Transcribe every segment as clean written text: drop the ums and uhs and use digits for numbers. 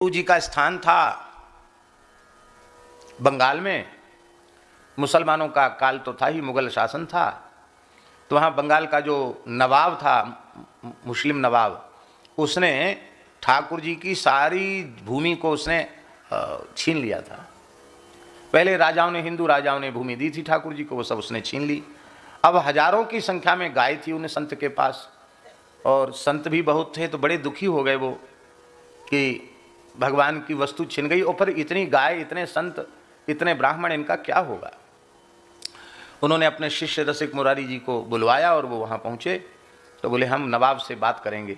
गुरु जी का स्थान था बंगाल में। मुसलमानों का काल तो था ही, मुगल शासन था, तो वहाँ बंगाल का जो नवाब था, मुस्लिम नवाब, उसने ठाकुर जी की सारी भूमि को उसने छीन लिया था। पहले राजाओं ने, हिंदू राजाओं ने भूमि दी थी ठाकुर जी को, वो सब उसने छीन ली। अब हजारों की संख्या में गाय थी उन्हें संत के पास, और संत भी बहुत थे, तो बड़े दुखी हो गए वो कि भगवान की वस्तु छिन गई, और फिर इतनी गाय, इतने संत, इतने ब्राह्मण, इनका क्या होगा। उन्होंने अपने शिष्य रसिक मुरारी जी को बुलवाया और वो वहाँ पहुँचे, तो बोले हम नवाब से बात करेंगे।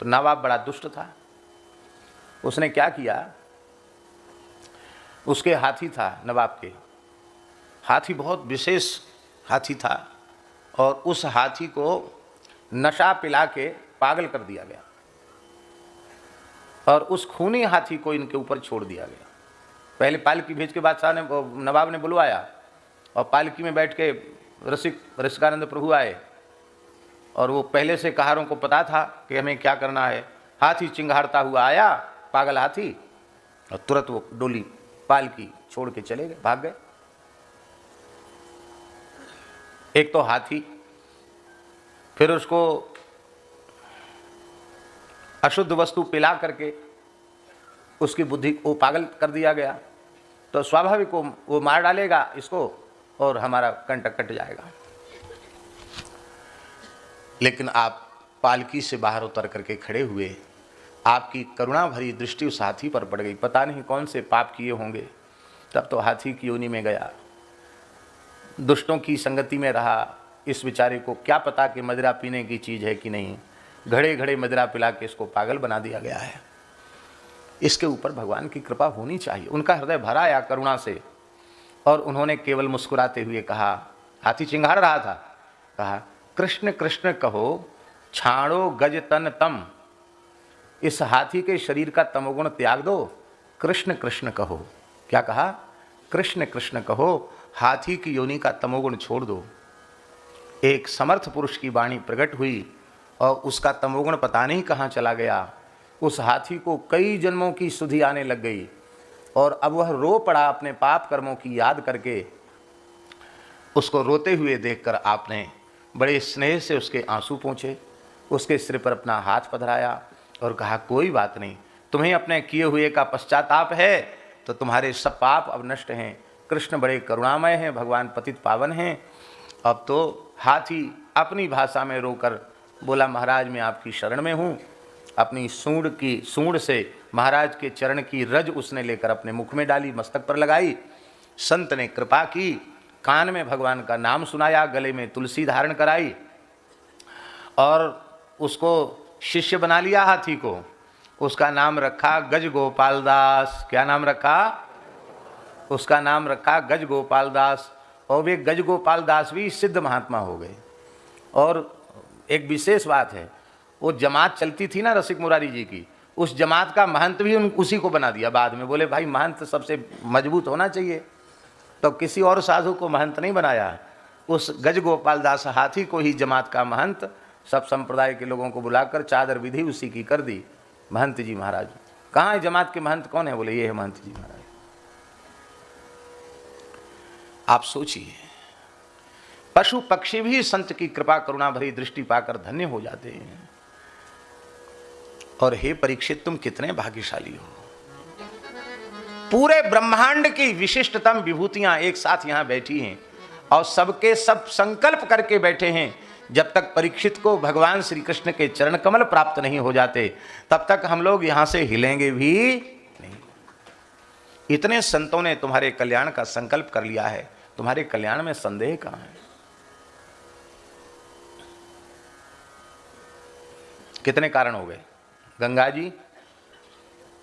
तो नवाब बड़ा दुष्ट था, उसने क्या किया, उसके हाथी था, नवाब के हाथी बहुत विशेष हाथी था, और उस हाथी को नशा पिला के पागल कर दिया गया, और उस खूनी हाथी को इनके ऊपर छोड़ दिया गया। पहले पालकी भेज के बादशाह ने, नवाब ने बुलवाया, और पालकी में बैठ के रसिकानंद प्रभु आए, और वो पहले से कहारों को पता था कि हमें क्या करना है। हाथी चिंगारता हुआ आया, पागल हाथी, और तुरंत वो डोली पालकी छोड़ के चले गए, भाग गए। एक तो हाथी, फिर उसको अशुद्ध वस्तु पिला करके उसकी बुद्धि को पागल कर दिया गया, तो स्वाभाविक वो मार डालेगा इसको और हमारा कंटक कट जाएगा। लेकिन आप पालकी से बाहर उतर करके खड़े हुए, आपकी करुणा भरी दृष्टि उस हाथी पर पड़ गई। पता नहीं कौन से पाप किए होंगे, तब तो हाथी की योनि में गया, दुष्टों की संगति में रहा। इस बेचारे को क्या पता कि मदिरा पीने की चीज़ है कि नहीं, घड़े घड़े मदिरा पिला के इसको पागल बना दिया गया है। इसके ऊपर भगवान की कृपा होनी चाहिए। उनका हृदय भरा आया करुणा से, और उन्होंने केवल मुस्कुराते हुए कहा, हाथी चिंगार रहा था, कहा कृष्ण कृष्ण कहो छाड़ो गज तन तम, इस हाथी के शरीर का तमोगुण त्याग दो, कृष्ण कृष्ण कहो। क्या कहा? कृष्ण कृष्ण कहो, हाथी की योनि का तमोगुण छोड़ दो। एक समर्थ पुरुष की वाणी प्रकट हुई, और उसका तमोगुण पता नहीं कहाँ चला गया। उस हाथी को कई जन्मों की सुधि आने लग गई, और अब वह रो पड़ा अपने पाप कर्मों की याद करके। उसको रोते हुए देखकर आपने बड़े स्नेह से उसके आंसू पोंछे, उसके सिर पर अपना हाथ पधराया और कहा, कोई बात नहीं, तुम्हें अपने किए हुए का पश्चाताप है, तो तुम्हारे सब पाप अब नष्ट हैं। कृष्ण बड़े करुणामय हैं, भगवान पतित पावन हैं। अब तो हाथी अपनी भाषा में रोकर बोला, महाराज मैं आपकी शरण में हूँ। अपनी सूंड से महाराज के चरण की रज उसने लेकर अपने मुख में डाली, मस्तक पर लगाई। संत ने कृपा की, कान में भगवान का नाम सुनाया, गले में तुलसी धारण कराई, और उसको शिष्य बना लिया हाथी को। उसका नाम रखा गज गोपाल दास। क्या नाम रखा? उसका नाम रखा गज गोपाल दास। और वे गज गोपाल दास भी सिद्ध महात्मा हो गए। और एक विशेष बात है, वो जमात चलती थी ना रसिक मुरारी जी की, उस जमात का महंत भी उसी को बना दिया। बाद में बोले भाई महंत सबसे मजबूत होना चाहिए, तो किसी और साधु को महंत नहीं बनाया, उस गज गोपाल दास हाथी को ही जमात का महंत, सब संप्रदाय के लोगों को बुलाकर चादर विधि उसी की कर दी। महंत जी महाराज। कहाँ है जमात के महंत? कौन है? बोले ये है महंत जी महाराज। आप सोचिए, पशु पक्षी भी संत की कृपा करुणा भरी दृष्टि पाकर धन्य हो जाते हैं। और हे परीक्षित, तुम कितने भाग्यशाली हो। पूरे ब्रह्मांड की विशिष्टतम विभूतियां एक साथ यहां बैठी हैं, और सबके सब संकल्प करके बैठे हैं। जब तक परीक्षित को भगवान श्री कृष्ण के चरण कमल प्राप्त नहीं हो जाते, तब तक हम लोग यहां से हिलेंगे भी नहीं। इतने संतों ने तुम्हारे कल्याण का संकल्प कर लिया है, तुम्हारे कल्याण में संदेह कहां है? कितने कारण हो गए? गंगा जी,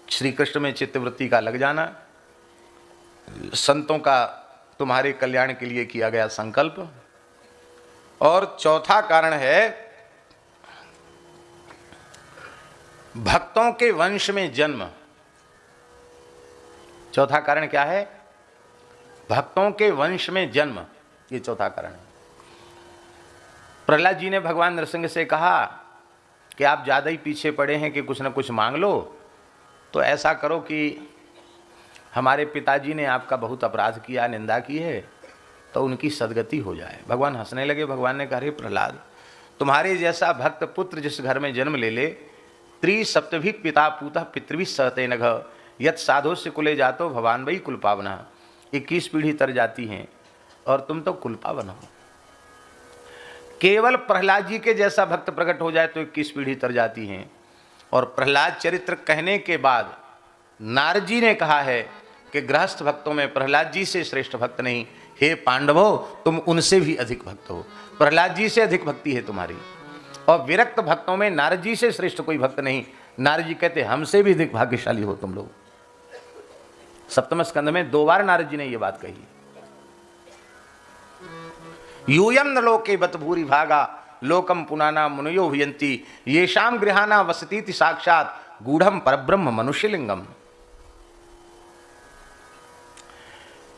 श्री कृष्ण में चित्तवृत्ति का लग जाना, संतों का तुम्हारे कल्याण के लिए किया गया संकल्प, और चौथा कारण है भक्तों के वंश में जन्म। चौथा कारण क्या है? भक्तों के वंश में जन्म, ये चौथा कारण है। प्रहलाद जी ने भगवान नरसिंह से कहा कि आप ज़्यादा ही पीछे पड़े हैं कि कुछ न कुछ मांग लो, तो ऐसा करो कि हमारे पिताजी ने आपका बहुत अपराध किया, निंदा की है, तो उनकी सदगति हो जाए। भगवान हंसने लगे। भगवान ने कहा, अरे प्रहलाद, तुम्हारे जैसा भक्त पुत्र जिस घर में जन्म ले ले, त्रिसप्तभी पिता पूतः पितृभि सहते नघ, यत साधो से कुले जातो भगवान वही कुल पावना। 21 पीढ़ी तर जाती हैं और तुम तो कुल पावन हो। केवल प्रहलाद जी के जैसा भक्त प्रकट हो जाए तो 21 पीढ़ी तर जाती हैं। और प्रहलाद चरित्र कहने के बाद नारद जी ने कहा है कि गृहस्थ भक्तों में प्रहलाद जी से श्रेष्ठ भक्त नहीं। हे पांडवों, तुम उनसे भी अधिक भक्त हो, प्रहलाद जी से अधिक भक्ति है तुम्हारी। और विरक्त भक्तों में नारद जी से श्रेष्ठ कोई भक्त नहीं। नारद जी कहते हमसे भी अधिक भाग्यशाली हो तुम लोग। सप्तम स्कंद में 2 बार नारद जी ने यह बात कही। यूयम न लोके बत भूरि भागा लोकम पुनाना मुनयो हुयंती येषाम गृहाना वसतीति साक्षात गूढ़म परब्रह्म मनुष्यलिंगम।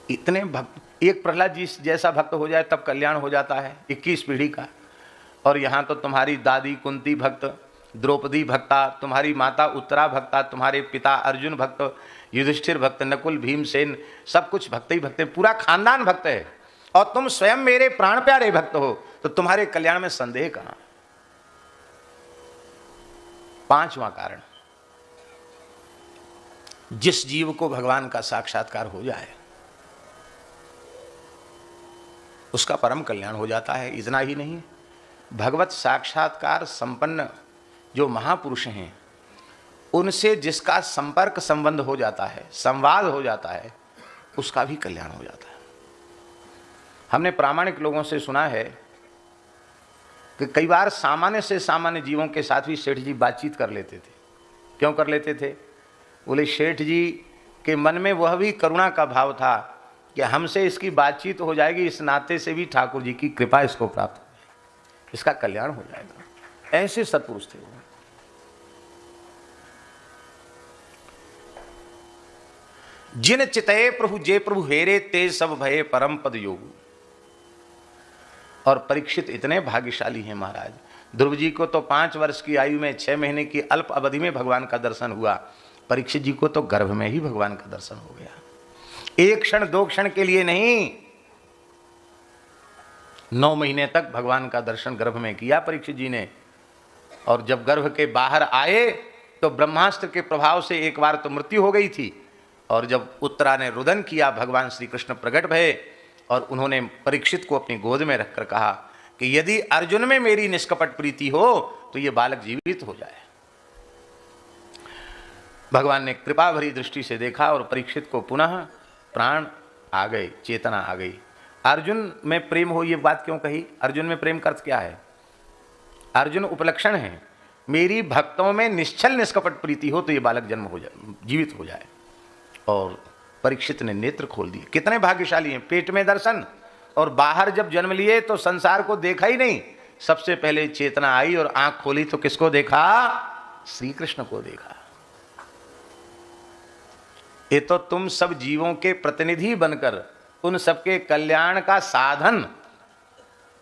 इतने भक्त, एक प्रहलाद जी जैसा भक्त हो जाए तब कल्याण हो जाता है 21 पीढ़ी का। और यहाँ तो तुम्हारी दादी कुंती भक्त, द्रौपदी भक्ता, तुम्हारी माता उत्तरा भक्ता, तुम्हारे पिता अर्जुन भक्त, युधिष्ठिर भक्त, नकुल भीमसेन, सब कुछ भक्त ही भक्त है, पूरा खानदान भक्त है। और तुम स्वयं मेरे प्राण प्यारे भक्त हो, तो तुम्हारे कल्याण में संदेह कहां। 5वां कारण, जिस जीव को भगवान का साक्षात्कार हो जाए उसका परम कल्याण हो जाता है। इतना ही नहीं, भगवत साक्षात्कार संपन्न जो महापुरुष हैं उनसे जिसका संपर्क संबंध हो जाता है, संवाद हो जाता है, उसका भी कल्याण हो जाता है। हमने प्रामाणिक लोगों से सुना है कि कई बार सामान्य से सामान्य जीवों के साथ भी सेठ जी बातचीत कर लेते थे। क्यों कर लेते थे? बोले सेठ जी के मन में वह भी करुणा का भाव था कि हमसे इसकी बातचीत हो जाएगी, इस नाते से भी ठाकुर जी की कृपा इसको प्राप्त हो जाएगी, इसका कल्याण हो जाएगा। ऐसे सत्पुरुष थे वो। जिन चितये प्रभु जे प्रभु हेरे ते सब भये परम पद योग। और परीक्षित इतने भाग्यशाली हैं महाराज। ध्रुव जी को तो 5 वर्ष की आयु में 6 महीने की अल्प अवधि में भगवान का दर्शन हुआ। परीक्षित जी को तो गर्भ में ही भगवान का दर्शन हो गया। 1 क्षण 2 क्षण के लिए नहीं, 9 महीने तक भगवान का दर्शन गर्भ में किया परीक्षित जी ने। और जब गर्भ के बाहर आए तो ब्रह्मास्त्र के प्रभाव से एक बार तो मृत्यु हो गई थी। और जब उत्तरा ने रुदन किया, भगवान श्री कृष्ण प्रकट भये और उन्होंने परीक्षित को अपनी गोद में रखकर कहा कि यदि अर्जुन में मेरी निष्कपट प्रीति हो तो ये बालक जीवित हो जाए। भगवान ने कृपा भरी दृष्टि से देखा और परीक्षित को पुनः प्राण आ गए, चेतना आ गई। अर्जुन में प्रेम हो, ये बात क्यों कही? अर्जुन में प्रेम का अर्थ क्या है? अर्जुन उपलक्षण है। मेरी भक्तों में निश्चल निष्कपट प्रीति हो तो ये बालक जन्म हो जाए, जीवित हो जाए। और परीक्षित ने नेत्र खोल दिए। कितने भाग्यशाली हैं। पेट में दर्शन और बाहर जब जन्म लिए तो संसार को देखा ही नहीं, सबसे पहले चेतना आई और आंख खोली तो किसको देखा? श्री कृष्ण को देखा। ये तो तुम सब जीवों के प्रतिनिधि बनकर उन सबके कल्याण का साधन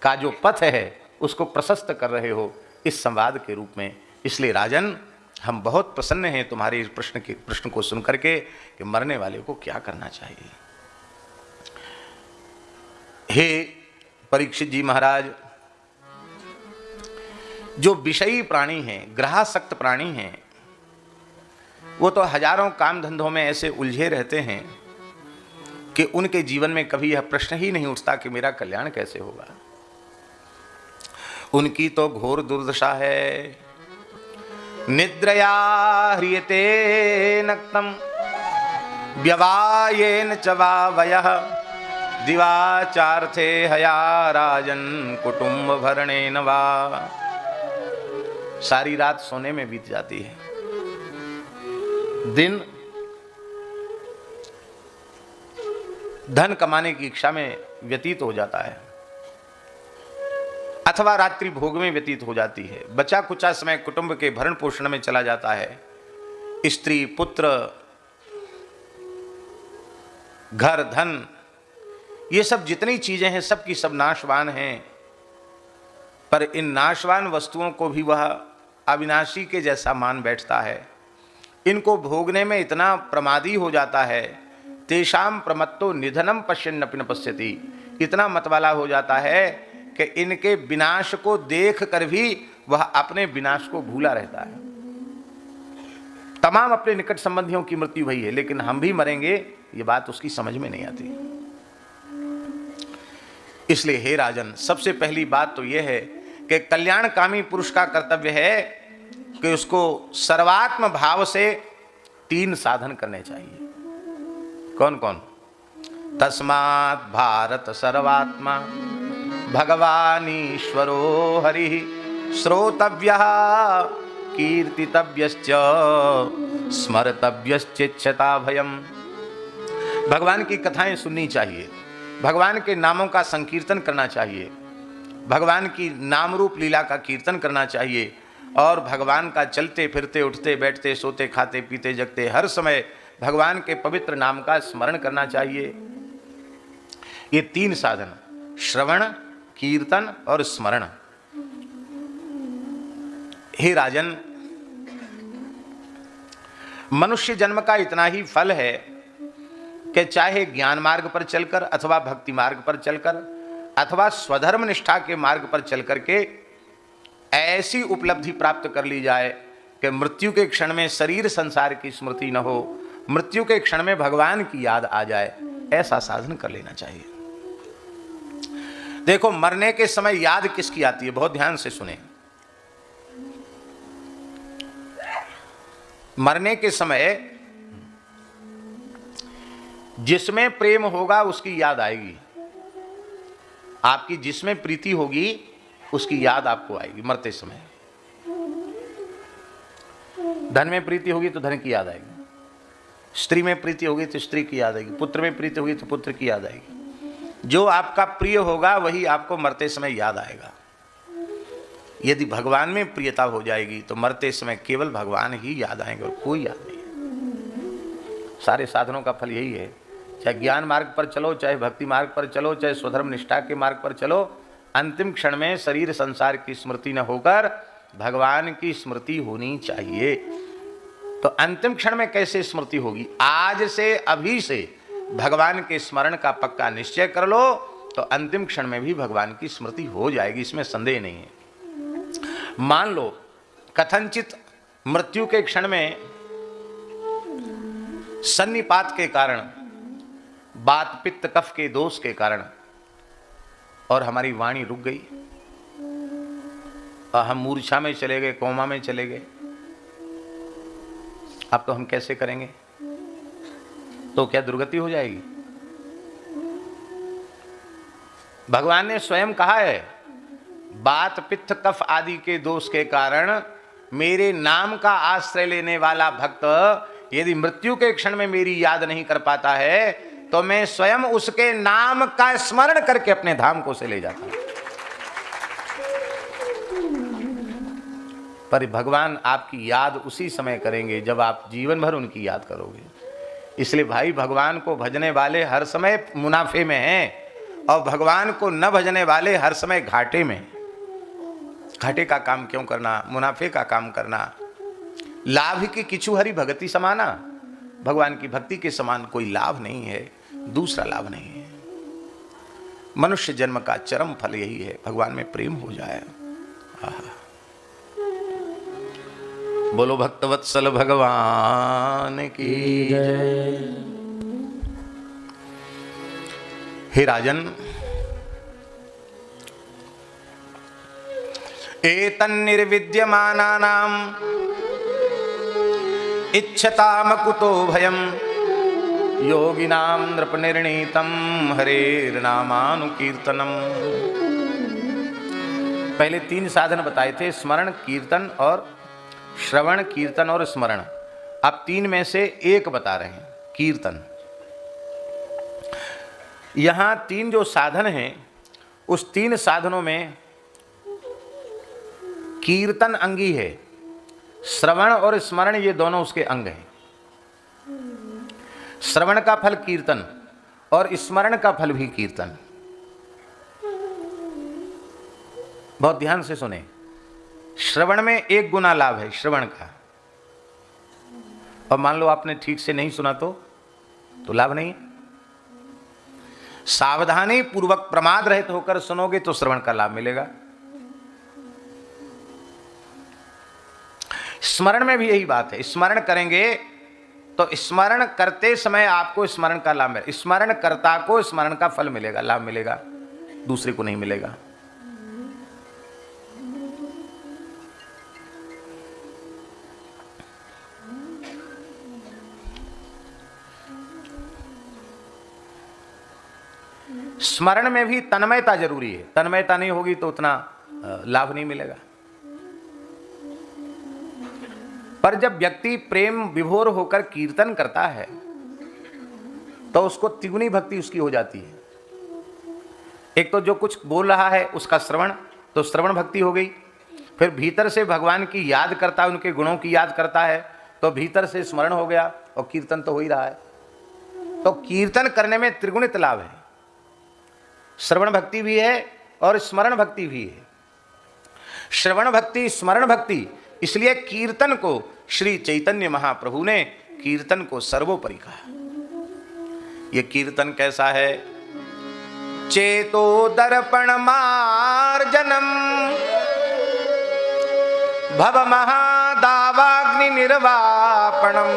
का जो पथ है उसको प्रशस्त कर रहे हो इस संवाद के रूप में। इसलिए राजन, हम बहुत प्रसन्न हैं तुम्हारे इस प्रश्न को सुन करके कि मरने वाले को क्या करना चाहिए। हे परीक्षित जी महाराज, जो विषयी प्राणी हैं, ग्रहासक्त प्राणी हैं, वो तो हजारों काम धंधों में ऐसे उलझे रहते हैं कि उनके जीवन में कभी यह प्रश्न ही नहीं उठता कि मेरा कल्याण कैसे होगा। उनकी तो घोर दुर्दशा है। निद्रया ह्रियते नक्तम व्यवायेन च वावयः दिवाचार्थे हया राजन कुटुंब भरणेन वा। सारी रात सोने में बीत जाती है, दिन धन कमाने की इच्छा में व्यतीत हो जाता है अथवा रात्रि भोग में व्यतीत हो जाती है। बचा कुचा समय कुटुंब के भरण पोषण में चला जाता है। स्त्री पुत्र घर धन ये सब जितनी चीजें हैं सब की सब नाशवान हैं। पर इन नाशवान वस्तुओं को भी वह अविनाशी के जैसा मान बैठता है। इनको भोगने में इतना प्रमादी हो जाता है, तेषाम प्रमत्तो निधनम पश्यन्नपि न पश्यति, इतना मतवाला हो जाता है कि इनके विनाश को देख कर भी वह अपने विनाश को भूला रहता है। तमाम अपने निकट संबंधियों की मृत्यु हुई है, लेकिन हम भी मरेंगे ये बात उसकी समझ में नहीं आती। इसलिए हे राजन, सबसे पहली बात तो यह है कि कल्याणकामी पुरुष का कर्तव्य है कि उसको सर्वात्म भाव से 3 साधन करने चाहिए। कौन कौन? तस्मात् भारत सर्वात्मा भगवानीश्वरो हरि श्रोतव्यः कीर्तितव्यश्च स्मर्तव्यश्चिच्छता भयम्। भगवान की कथाएं सुननी चाहिए, भगवान के नामों का संकीर्तन करना चाहिए, भगवान की नाम रूप लीला का कीर्तन करना चाहिए और भगवान का चलते फिरते उठते बैठते सोते खाते पीते जगते हर समय भगवान के पवित्र नाम का स्मरण करना चाहिए। ये 3 साधन, श्रवण, कीर्तन और स्मरण। हे राजन, मनुष्य जन्म का इतना ही फल है कि चाहे ज्ञान मार्ग पर चलकर अथवा भक्ति मार्ग पर चलकर अथवा स्वधर्म निष्ठा के मार्ग पर चलकर के ऐसी उपलब्धि प्राप्त कर ली जाए कि मृत्यु के क्षण में शरीर संसार की स्मृति न हो, मृत्यु के क्षण में भगवान की याद आ जाए, ऐसा साधन कर लेना चाहिए। देखो, मरने के समय याद किसकी आती है? बहुत ध्यान से सुने। मरने के समय जिसमें प्रेम होगा उसकी याद आएगी, आपकी जिसमें प्रीति होगी उसकी याद आपको आएगी मरते समय। धन में प्रीति होगी तो धन की याद आएगी, स्त्री में प्रीति होगी तो स्त्री की याद आएगी, पुत्र में प्रीति होगी तो पुत्र की याद आएगी। जो आपका प्रिय होगा वही आपको मरते समय याद आएगा। यदि भगवान में प्रियता हो जाएगी तो मरते समय केवल भगवान ही याद आएंगे और कोई याद नहीं है। सारे साधनों का फल यही है, चाहे ज्ञान मार्ग पर चलो, चाहे भक्ति मार्ग पर चलो, चाहे स्वधर्म निष्ठा के मार्ग पर चलो, अंतिम क्षण में शरीर संसार की स्मृति न होकर भगवान की स्मृति होनी चाहिए। तो अंतिम क्षण में कैसे स्मृति होगी? आज से, अभी से भगवान के स्मरण का पक्का निश्चय कर लो तो अंतिम क्षण में भी भगवान की स्मृति हो जाएगी, इसमें संदेह नहीं है। मान लो कथनचित मृत्यु के क्षण में सन्निपात के कारण, बात पित्त कफ के दोष के कारण और हमारी वाणी रुक गई और हम मूर्छा में चले गए, कोमा में चले गए, अब तो हम कैसे करेंगे? तो क्या दुर्गति हो जाएगी? भगवान ने स्वयं कहा है, बात पित्त कफ आदि के दोष के कारण मेरे नाम का आश्रय लेने वाला भक्त यदि मृत्यु के क्षण में मेरी याद नहीं कर पाता है तो मैं स्वयं उसके नाम का स्मरण करके अपने धाम को से ले जाता हूं। पर भगवान आपकी याद उसी समय करेंगे जब आप जीवन भर उनकी याद करोगे। इसलिए भाई, भगवान को भजने वाले हर समय मुनाफे में हैं और भगवान को न भजने वाले हर समय घाटे में। घाटे का काम क्यों करना, मुनाफे का काम करना। लाभ की किछु हरि भगति समाना, भगवान की भक्ति के समान कोई लाभ नहीं है, दूसरा लाभ नहीं है। मनुष्य जन्म का चरम फल यही है, भगवान में प्रेम हो जाए। बोलो भक्तवत्सल भगवान की जय। हे राजन, एतन्निर्विद्यमानानाम् इच्छतामकुतो भयं योगिनां नृपनिर्णीतं हरेर्नामानुकीर्तनम्। पहले 3 साधन बताए थे, स्मरण, कीर्तन और श्रवण, कीर्तन और स्मरण। अब 3 में से एक बता रहे हैं, कीर्तन। यहां 3 जो साधन हैं उस 3 साधनों में कीर्तन अंगी है, श्रवण और स्मरण ये दोनों उसके अंग हैं। श्रवण का फल कीर्तन और स्मरण का फल भी कीर्तन। बहुत ध्यान से सुने, श्रवण में 1 गुना लाभ है श्रवण का, और मान लो आपने ठीक से नहीं सुना तो लाभ नहीं। सावधानी पूर्वक प्रमाद रहित होकर सुनोगे तो श्रवण का लाभ मिलेगा। स्मरण में भी यही बात है, स्मरण करेंगे तो स्मरण करते समय आपको स्मरण का लाभ मिलेगा, स्मरण कर्ता को स्मरण का फल मिलेगा, लाभ मिलेगा, दूसरे को नहीं मिलेगा। स्मरण में भी तन्मयता जरूरी है, तन्मयता नहीं होगी तो उतना लाभ नहीं मिलेगा। पर जब व्यक्ति प्रेम विभोर होकर कीर्तन करता है तो उसको तिगुनी भक्ति उसकी हो जाती है। एक तो जो कुछ बोल रहा है उसका श्रवण, तो श्रवण भक्ति हो गई, फिर भीतर से भगवान की याद करता है, उनके गुणों की याद करता है तो भीतर से स्मरण हो गया और कीर्तन तो हो ही रहा है। तो कीर्तन करने में त्रिगुणित लाभ है, श्रवण भक्ति भी है और स्मरण भक्ति भी है। श्रवण भक्ति, स्मरण भक्ति, इसलिए कीर्तन को श्री चैतन्य महाप्रभु ने कीर्तन को सर्वोपरि कहा। ये कीर्तन कैसा है? चेतो दर्पण मार्जनम भव महादावाग्नि निर्वापणम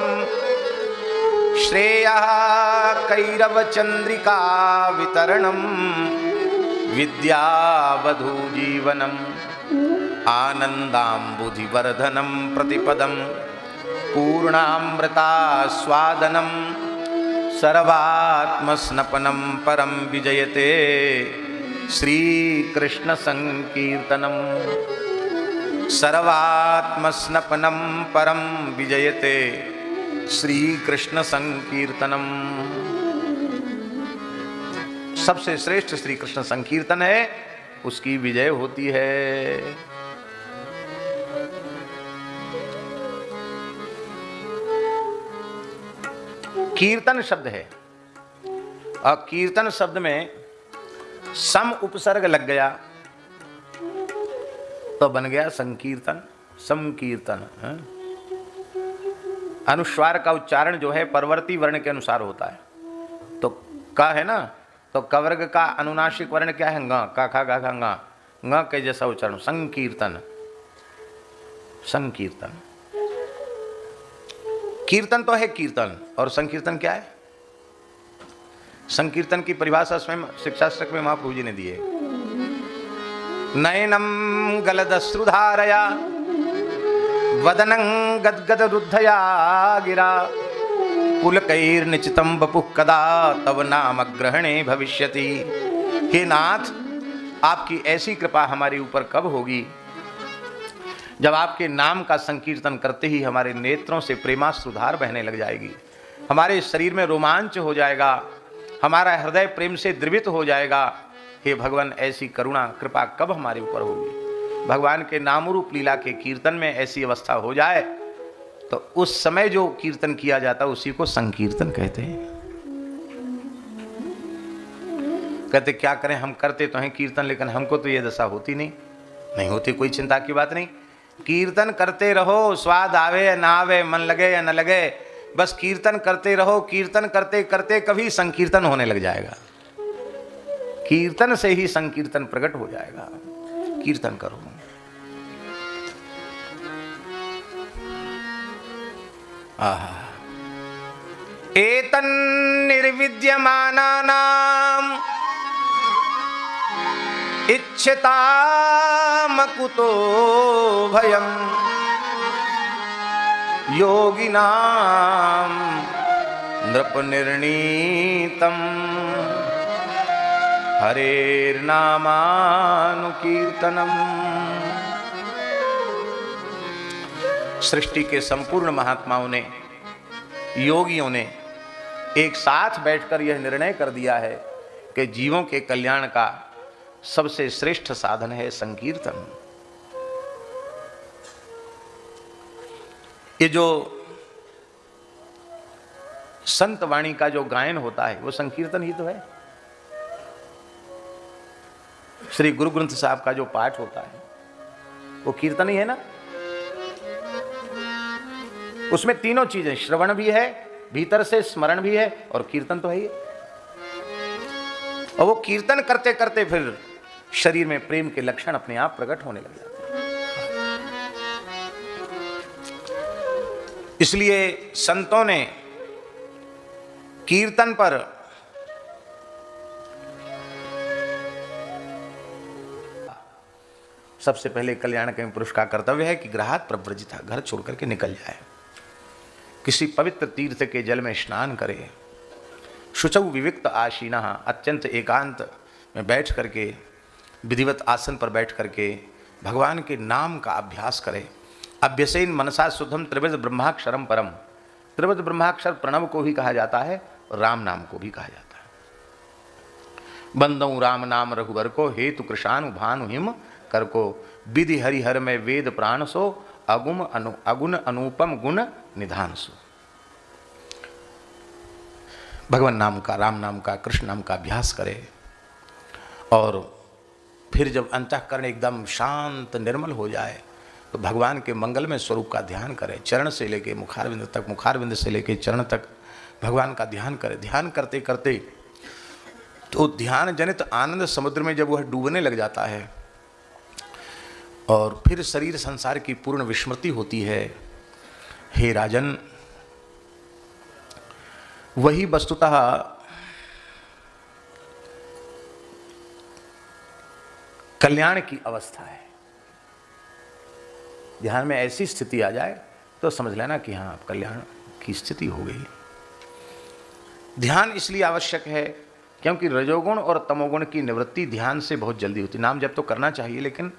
श्रेयः कैरव चंद्रिका वितरणम विद्यावधू जीवनम आनंदाम्बुधिवर्धनम प्रतिपदम पूर्णामृतास्वादनम सर्वात्मस्नपनम परम विजयते श्रीकृष्ण संकीर्तनम। सर्वात्मस्नपनम परम विजयते श्रीकृष्ण संकीर्तनम। सबसे श्रेष्ठ श्री कृष्ण संकीर्तन है, उसकी विजय होती है। कीर्तन शब्द है और कीर्तन शब्द में सम उपसर्ग लग गया तो बन गया संकीर्तन, संकीर्तन। अनुस्वार का उच्चारण जो है परवर्ती वर्ण के अनुसार होता है। तो का है ना, तो कवर्ग का अनुनासिक वर्ण क्या है? ग, का खा गा खा ग के जैसा उच्चारण, संकीर्तन, संकीर्तन। कीर्तन तो है कीर्तन, और संकीर्तन क्या है? संकीर्तन की परिभाषा स्वयं शिक्षाष्टक में महाप्रभु जी ने दी है। नयनम गलदश्रुधारया वदनं गदगद रुद्धया गिरा पुलकैर्निचितं वपुः कदा तव नाम ग्रहणे भविष्यति। हे नाथ, आपकी ऐसी कृपा हमारे ऊपर कब होगी जब आपके नाम का संकीर्तन करते ही हमारे नेत्रों से प्रेमाश्रुधार बहने लग जाएगी, हमारे शरीर में रोमांच हो जाएगा, हमारा हृदय प्रेम से द्रवित हो जाएगा। हे भगवान, ऐसी करुणा कृपा कब हमारे ऊपर होगी? भगवान के नामरूप लीला के कीर्तन में ऐसी अवस्था हो जाए तो उस समय जो कीर्तन किया जाता है उसी को संकीर्तन कहते हैं। कहते क्या करें, हम करते तो हैं कीर्तन, लेकिन हमको तो ये दशा होती नहीं होती, कोई चिंता की बात नहीं। कीर्तन करते रहो, स्वाद आवे या ना आवे, मन लगे या न लगे, बस कीर्तन करते रहो। कीर्तन करते करते कभी संकीर्तन होने लग जाएगा, कीर्तन से ही संकीर्तन प्रकट हो जाएगा। कीर्तन करो। एतन्निर्विद्यमानानाम् इच्छतामकुतो भयम् योगिनां नृपनिर्णीतम् हरेर्नामानुकीर्तनम्। सृष्टि के संपूर्ण महात्माओं ने, योगियों ने एक साथ बैठकर यह निर्णय कर दिया है कि जीवों के कल्याण का सबसे श्रेष्ठ साधन है संकीर्तन। ये जो संत वाणी का जो गायन होता है वो संकीर्तन ही तो है। श्री गुरु ग्रंथ साहब का जो पाठ होता है वो कीर्तन ही है ना। उसमें तीनों चीजें, श्रवण भी है, भीतर से स्मरण भी है और कीर्तन तो है ही। और वो कीर्तन करते करते फिर शरीर में प्रेम के लक्षण अपने आप प्रकट होने लग जाते हैं। इसलिए संतों ने कीर्तन पर सबसे पहले कल्याण के पुरुष का कर्तव्य है कि ग्रहात् प्रव्रजिता, घर छोड़ करके निकल जाए, किसी पवित्र तीर्थ के जल में स्नान करे, शुचौ विविक्त आसीना, अत्यंत एकांत में बैठ करके, विधिवत आसन पर बैठ करके भगवान के नाम का अभ्यास करे। अभ्यसेन मनसा शुद्धम त्रिविध ब्रह्माक्षरम परम, त्रिविध ब्रह्माक्षर प्रणव को भी कहा जाता है और राम नाम को भी कहा जाता है। बंदौ राम नाम रघुवर को, हेतु कृशानु भानु हिम कर को, विधि हरिहर में वेद प्राण सो, अगुण अनुपम गुण निधान सो। भगवान नाम का, राम नाम का, कृष्ण नाम का अभ्यास करे और फिर जब अंतःकरण एकदम शांत निर्मल हो जाए तो भगवान के मंगलमय स्वरूप का ध्यान करे। चरण से लेके मुखारविंद तक, मुखारविंद से लेके चरण तक भगवान का ध्यान करे। ध्यान करते करते तो ध्यान जनित आनंद समुद्र में जब वह डूबने लग जाता है और फिर शरीर संसार की पूर्ण विस्मृति होती है, हे राजन, वही वस्तुतः कल्याण की अवस्था है। ध्यान में ऐसी स्थिति आ जाए तो समझ लेना कि हाँ, कल्याण की स्थिति हो गई। ध्यान इसलिए आवश्यक है क्योंकि रजोगुण और तमोगुण की निवृत्ति ध्यान से बहुत जल्दी होती। नाम जप तो करना चाहिए, लेकिन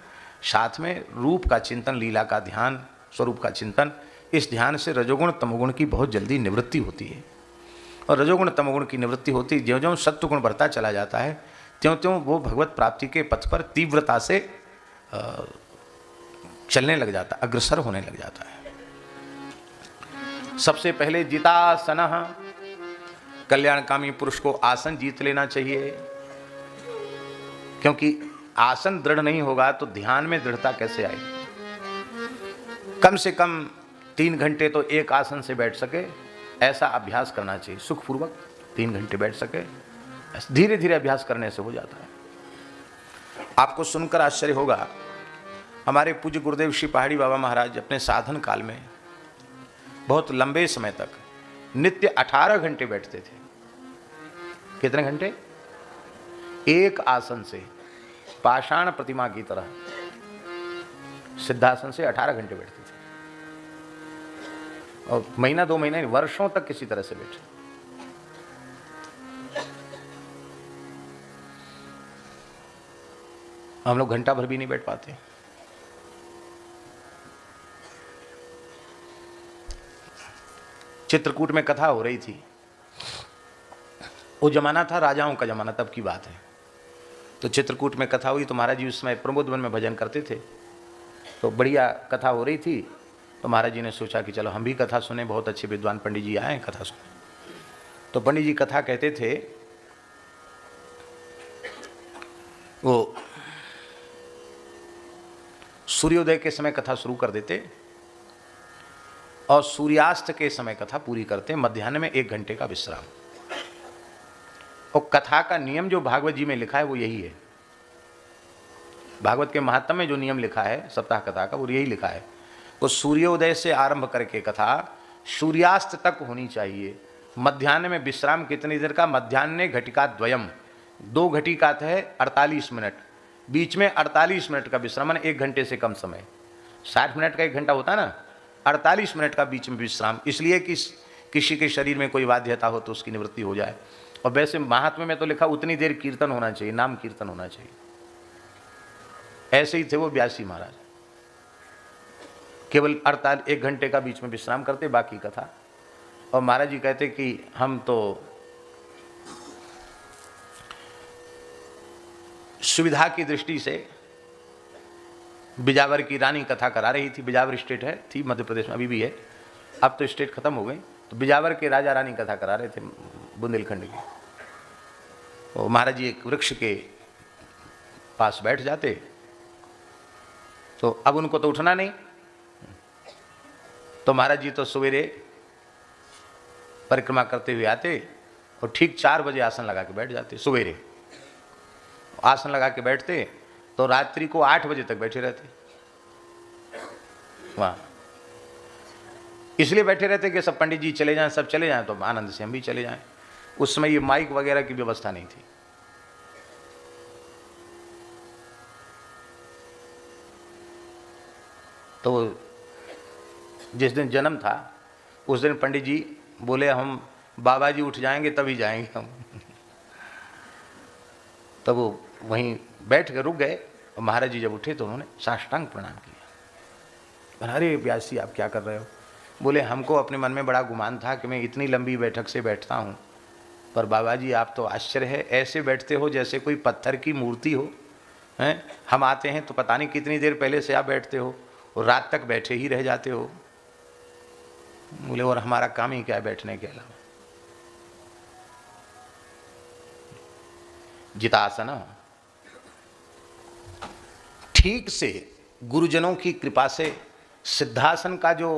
साथ में रूप का चिंतन, लीला का ध्यान, स्वरूप का चिंतन, इस ध्यान से रजोगुण तमोगुण की बहुत जल्दी निवृत्ति होती है। और रजोगुण तमोगुण की निवृत्ति होती, ज्यों ज्यों सत्वगुण बढ़ता चला जाता है, त्यों त्यों वो भगवत प्राप्ति के पथ पर तीव्रता से चलने लग जाता, अग्रसर होने लग जाता है। सबसे पहले जितासनः, कल्याणकामी पुरुष को आसन जीत लेना चाहिए, क्योंकि आसन दृढ़ नहीं होगा तो ध्यान में दृढ़ता कैसे आएगी। कम से कम 3 घंटे तो एक आसन से बैठ सके, ऐसा अभ्यास करना चाहिए। सुखपूर्वक 3 घंटे बैठ सके, धीरे धीरे अभ्यास करने से हो जाता है। आपको सुनकर आश्चर्य होगा, हमारे पूज्य गुरुदेव श्री पहाड़ी बाबा महाराज अपने साधन काल में बहुत लंबे समय तक नित्य 18 घंटे बैठते थे। कितने घंटे? एक आसन से, पाषाण प्रतिमा की तरह सिद्धासन से 18 घंटे बैठते थे, और महीना 2 महीने, वर्षों तक किसी तरह से बैठे। हम लोग घंटा भर भी नहीं बैठ पाते। चित्रकूट में कथा हो रही थी, वो जमाना था राजाओं का जमाना, तब की बात है। तो चित्रकूट में कथा हुई तो महाराज जी उस समय प्रमोद वन में भजन करते थे, तो बढ़िया कथा हो रही थी। तो महाराज जी ने सोचा कि चलो हम भी कथा सुने, बहुत अच्छे विद्वान पंडित जी आए हैं कथा सुने। तो पंडित जी कथा कहते थे, वो सूर्योदय के समय कथा शुरू कर देते और सूर्यास्त के समय कथा पूरी करते, मध्याह्न में 1 घंटे का विश्राम। और कथा का नियम जो भागवत जी में लिखा है वो यही है। भागवत के महात्म्य में जो नियम लिखा है सप्ताह कथा का, वो यही लिखा है। वो सूर्योदय से आरंभ करके कथा सूर्यास्त तक होनी चाहिए। मध्याह्न में विश्राम कितनी देर का? मध्याह्न घटिका द्वयम, 2 घटिका है 48 मिनट, बीच में 48 मिनट का विश्राम, 1 घंटे से कम समय। 60 मिनट का 1 घंटा होता ना, 48 मिनट का बीच में विश्राम, इसलिए कि किसी के शरीर में कोई बाध्यता हो तो उसकी निवृत्ति हो जाए। और वैसे महात्म्य में तो लिखा उतनी देर कीर्तन होना चाहिए, नाम कीर्तन होना चाहिए। ऐसे ही थे वो व्यासी महाराज, केवल 1 घंटे का बीच में विश्राम करते, बाकी कथा। और महाराज जी कहते कि हम तो सुविधा की दृष्टि से बिजावर की रानी कथा करा रही थी। बिजावर स्टेट है, थी मध्य प्रदेश में, अभी भी है, अब तो स्टेट खत्म हो गई। तो बिजावर के राजा रानी कथा करा रहे थे बुंदेलखंड की। और महाराज जी एक वृक्ष के पास बैठ जाते, तो अब उनको तो उठना नहीं, तो महाराज जी तो सवेरे परिक्रमा करते हुए आते और ठीक 4 बजे आसन लगा के बैठ जाते। सवेरे आसन लगा के बैठते तो रात्रि को 8 बजे तक बैठे रहते वहाँ। इसलिए बैठे रहते कि सब पंडित जी चले जाएं, सब चले जाएं तो आनंद से हम भी चले जाएं। उस समय ये माइक वगैरह की व्यवस्था नहीं थी। तो जिस दिन जन्म था उस दिन पंडित जी बोले हम बाबा जी उठ जाएंगे तभी जाएंगे हम। तब वो वहीं बैठ कर रुक गए और महाराज जी जब उठे तो उन्होंने साष्टांग प्रणाम किया। अरे व्यास जी आप क्या कर रहे हो? बोले हमको अपने मन में बड़ा गुमान था कि मैं इतनी लंबी बैठक से बैठता हूँ, पर बाबा जी आप तो आश्चर्य है, ऐसे बैठते हो जैसे कोई पत्थर की मूर्ति हो। हैं हम आते हैं तो पता नहीं कितनी देर पहले से आप बैठते हो और रात तक बैठे ही रह जाते हो। बोले और हमारा काम ही क्या है बैठने के अलावा। जितासना ठीक से गुरुजनों की कृपा से सिद्धासन का जो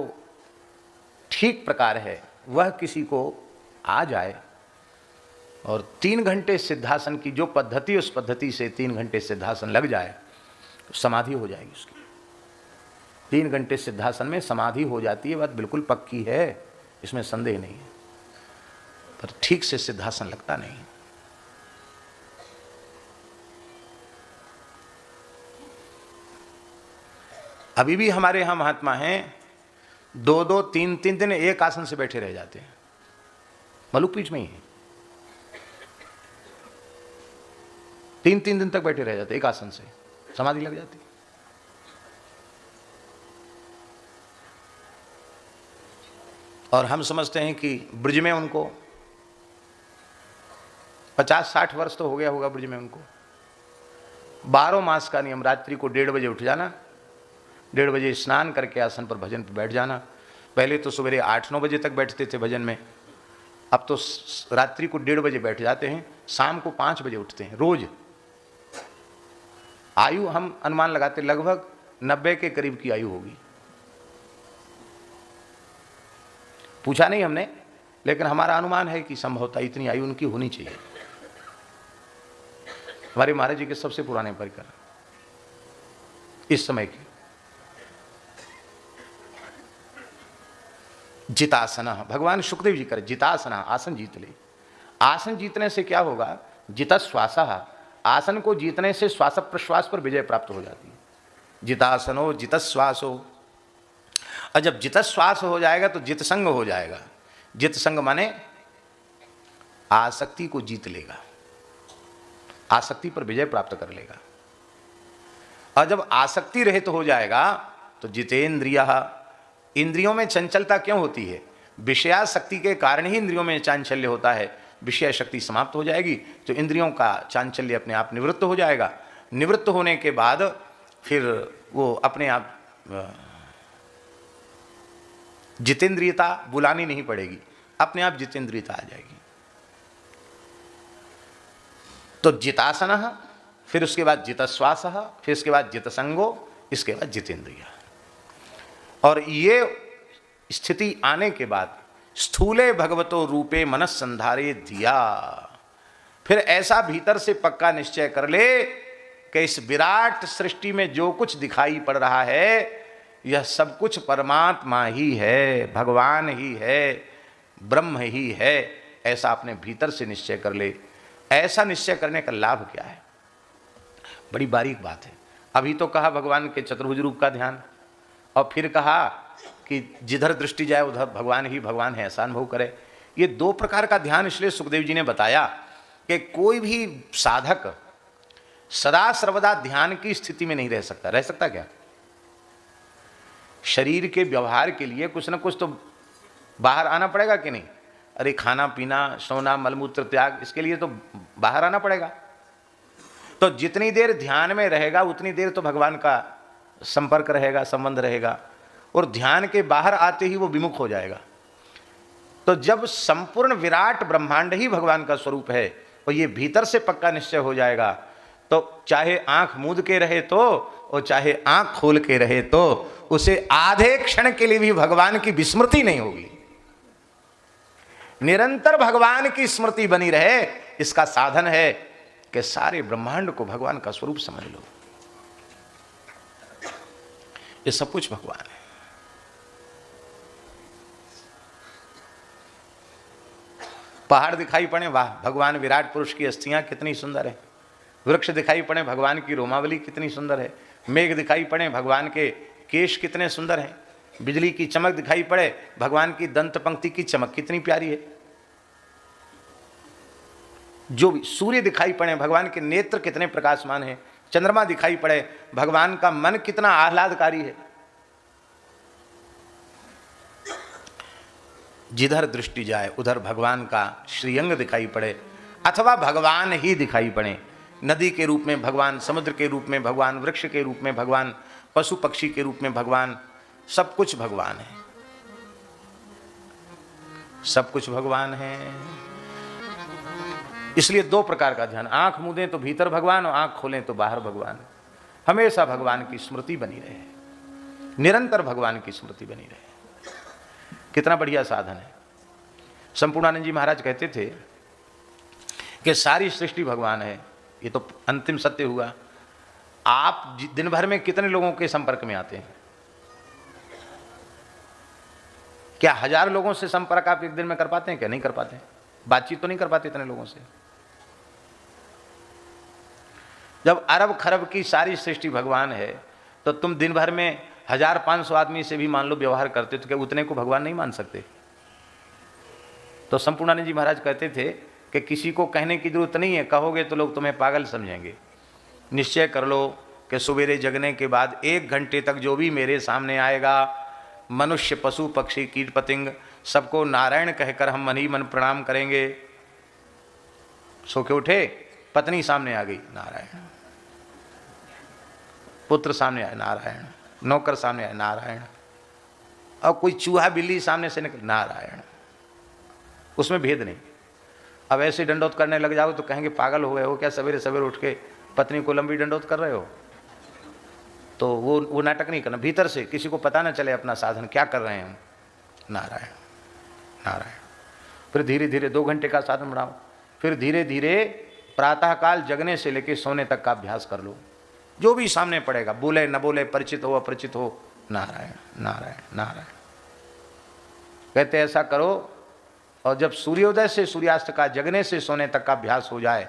ठीक प्रकार है वह किसी को आ जाए और 3 घंटे सिद्धासन की जो पद्धति, उस पद्धति से 3 घंटे सिद्धासन लग जाए तो समाधि हो जाएगी उसकी। 3 घंटे सिद्धासन में समाधि हो जाती है, बात बिल्कुल पक्की है, इसमें संदेह नहीं है। पर ठीक से सिद्धासन लगता नहीं। अभी भी हमारे यहाँ महात्मा हैं 2-2, 3-3 दिन एक आसन से बैठे रह जाते हैं। मलुक पीठ में ही है, 3-3 दिन तक बैठे रह जाते एक आसन से, समाधि लग जाती। और हम समझते हैं कि ब्रज में उनको 50-60 वर्ष तो हो गया होगा ब्रज में उनको। 12 मास का नियम, रात्रि को 1:30 बजे उठ जाना, 1:30 बजे स्नान करके आसन पर भजन पर बैठ जाना। पहले तो सवेरे 8-9 बजे तक बैठते थे भजन में, अब तो रात्रि को 1:30 बजे बैठ जाते हैं, शाम को 5 बजे उठते हैं रोज। आयु हम अनुमान लगाते लगभग 90 के करीब की आयु होगी। पूछा नहीं हमने, लेकिन हमारा अनुमान है कि संभवतः इतनी आयु उनकी होनी चाहिए। हमारे महाराज जी के सबसे पुराने परिकर इस समय के। जितासना, भगवान सुखदेव जी करे जितासना, आसन जीत ले। आसन जीतने से क्या होगा? जितश्वासः, आसन को जीतने से श्वास प्रश्वास पर विजय प्राप्त हो जाती है। जितासनो जितश्वासो। और जब जितश्वास हो जाएगा तो जितसंग हो जाएगा। जितसंग माने आसक्ति को जीत लेगा, आसक्ति पर विजय प्राप्त कर लेगा। और जब आसक्ति रहित हो जाएगा तो जितेंद्रियः, इंद्रियों में चंचलता क्यों होती है? विषयाशक्ति के कारण ही इंद्रियों में चांचल्य होता है। विषय शक्ति समाप्त हो जाएगी तो इंद्रियों का चांचल्य अपने आप निवृत्त हो जाएगा। निवृत्त होने के बाद फिर वो अपने आप जितेंद्रियता बुलानी नहीं पड़ेगी, अपने आप जितेंद्रियता आ जाएगी। तो जितासनः, फिर उसके बाद जितश्वासः, फिर उसके बाद जितसंगो, इसके बाद जितेंद्रिय। और ये स्थिति आने के बाद स्थूले भगवतो रूपे मनस संधारे धिया, फिर ऐसा भीतर से पक्का निश्चय कर ले कि इस विराट सृष्टि में जो कुछ दिखाई पड़ रहा है यह सब कुछ परमात्मा ही है, भगवान ही है, ब्रह्म ही है। ऐसा अपने भीतर से निश्चय कर ले। ऐसा निश्चय करने का लाभ क्या है? बड़ी बारीक बात है। अभी तो कहा भगवान के चतुर्भुज रूप का ध्यान, और फिर कहा कि जिधर दृष्टि जाए उधर भगवान ही भगवान है, ऐसा अनुभव करे। ये 2 प्रकार का ध्यान इसलिए सुखदेव जी ने बताया कि कोई भी साधक सदा सर्वदा ध्यान की स्थिति में नहीं रह सकता। रह सकता क्या? शरीर के व्यवहार के लिए कुछ न कुछ तो बाहर आना पड़ेगा कि नहीं? अरे खाना पीना, सोना, मलमूत्र त्याग, इसके लिए तो बाहर आना पड़ेगा। तो जितनी देर ध्यान में रहेगा उतनी देर तो भगवान का संपर्क रहेगा, संबंध रहेगा, और ध्यान के बाहर आते ही वो विमुख हो जाएगा। तो जब संपूर्ण विराट ब्रह्मांड ही भगवान का स्वरूप है और ये भीतर से पक्का निश्चय हो जाएगा तो चाहे आंख मूंद के रहे तो और चाहे आंख खोल के रहे तो उसे आधे क्षण के लिए भी भगवान की विस्मृति नहीं होगी। निरंतर भगवान की स्मृति बनी रहे, इसका साधन है कि सारे ब्रह्मांड को भगवान का स्वरूप समझ लो। ये सब कुछ भगवान है। पहाड़ दिखाई पड़े, वाह भगवान विराट पुरुष की अस्थियां कितनी सुंदर है। वृक्ष दिखाई पड़े, भगवान की रोमावली कितनी सुंदर है। मेघ दिखाई पड़े, भगवान के केश कितने सुंदर हैं। बिजली की चमक दिखाई पड़े, भगवान की दंत पंक्ति की चमक कितनी प्यारी है। जो भी सूर्य दिखाई पड़े, भगवान के नेत्र कितने प्रकाशमान हैं। चंद्रमा दिखाई पड़े, भगवान का मन कितना आह्लादकारी है। जिधर दृष्टि जाए उधर भगवान का श्रीअंग दिखाई पड़े, अथवा भगवान ही दिखाई पड़े। नदी के रूप में भगवान, समुद्र के रूप में भगवान, वृक्ष के रूप में भगवान, पशु पक्षी के रूप में भगवान, सब कुछ भगवान है। सब कुछ भगवान है। इसलिए दो प्रकार का ध्यान, आंख मूंदें तो भीतर भगवान और आंख खोलें तो बाहर भगवान। हमेशा भगवान की स्मृति बनी रहे, निरंतर भगवान की स्मृति बनी रहे। कितना बढ़िया साधन है। संपूर्णानंद जी महाराज कहते थे कि सारी सृष्टि भगवान है। ये तो अंतिम सत्य हुआ। आप दिन भर में कितने लोगों के संपर्क में आते हैं? क्या 1000 लोगों से संपर्क आप एक दिन में कर पाते हैं? क्या नहीं कर पाते? बातचीत तो नहीं कर पाते इतने लोगों से। जब अरब खरब की सारी सृष्टि भगवान है तो तुम दिन भर में 1500 आदमी से भी मान लो व्यवहार करते तो क्या उतने को भगवान नहीं मान सकते? तो संपूर्णानंद जी महाराज कहते थे कि किसी को कहने की जरूरत नहीं है, कहोगे तो लोग तुम्हें पागल समझेंगे। निश्चय कर लो कि सवेरे जगने के बाद 1 घंटे तक जो भी मेरे सामने आएगा, मनुष्य पशु पक्षी कीट पतंग, सबको नारायण कहकर हम मन ही मन प्रणाम करेंगे। सो के उठे, पत्नी सामने आ गई, नारायण। पुत्र सामने आए, नारायण। नौकर सामने आए, नारायण। और कोई चूहा बिल्ली सामने से निकल, नारायण। उसमें भेद नहीं। अब ऐसे दंडोत करने लग जाओ तो कहेंगे पागल हो गए हो क्या, सवेरे सवेरे उठ के पत्नी को लंबी दंडोत कर रहे हो? तो वो नाटक नहीं करना। भीतर से किसी को पता ना चले अपना साधन क्या कर रहे हैं हम, नारायण नारायण। फिर धीरे धीरे 2 घंटे का साधन बढ़ाओ। फिर धीरे धीरे प्रातःकाल जगने से लेकर सोने तक का अभ्यास कर लो। जो भी सामने पड़ेगा, बोले न बोले, परिचित हो अपरिचित हो, नारायण नारायण नारायण कहते ऐसा करो। और जब सूर्योदय से सूर्यास्त का, जगने से सोने तक का अभ्यास हो जाए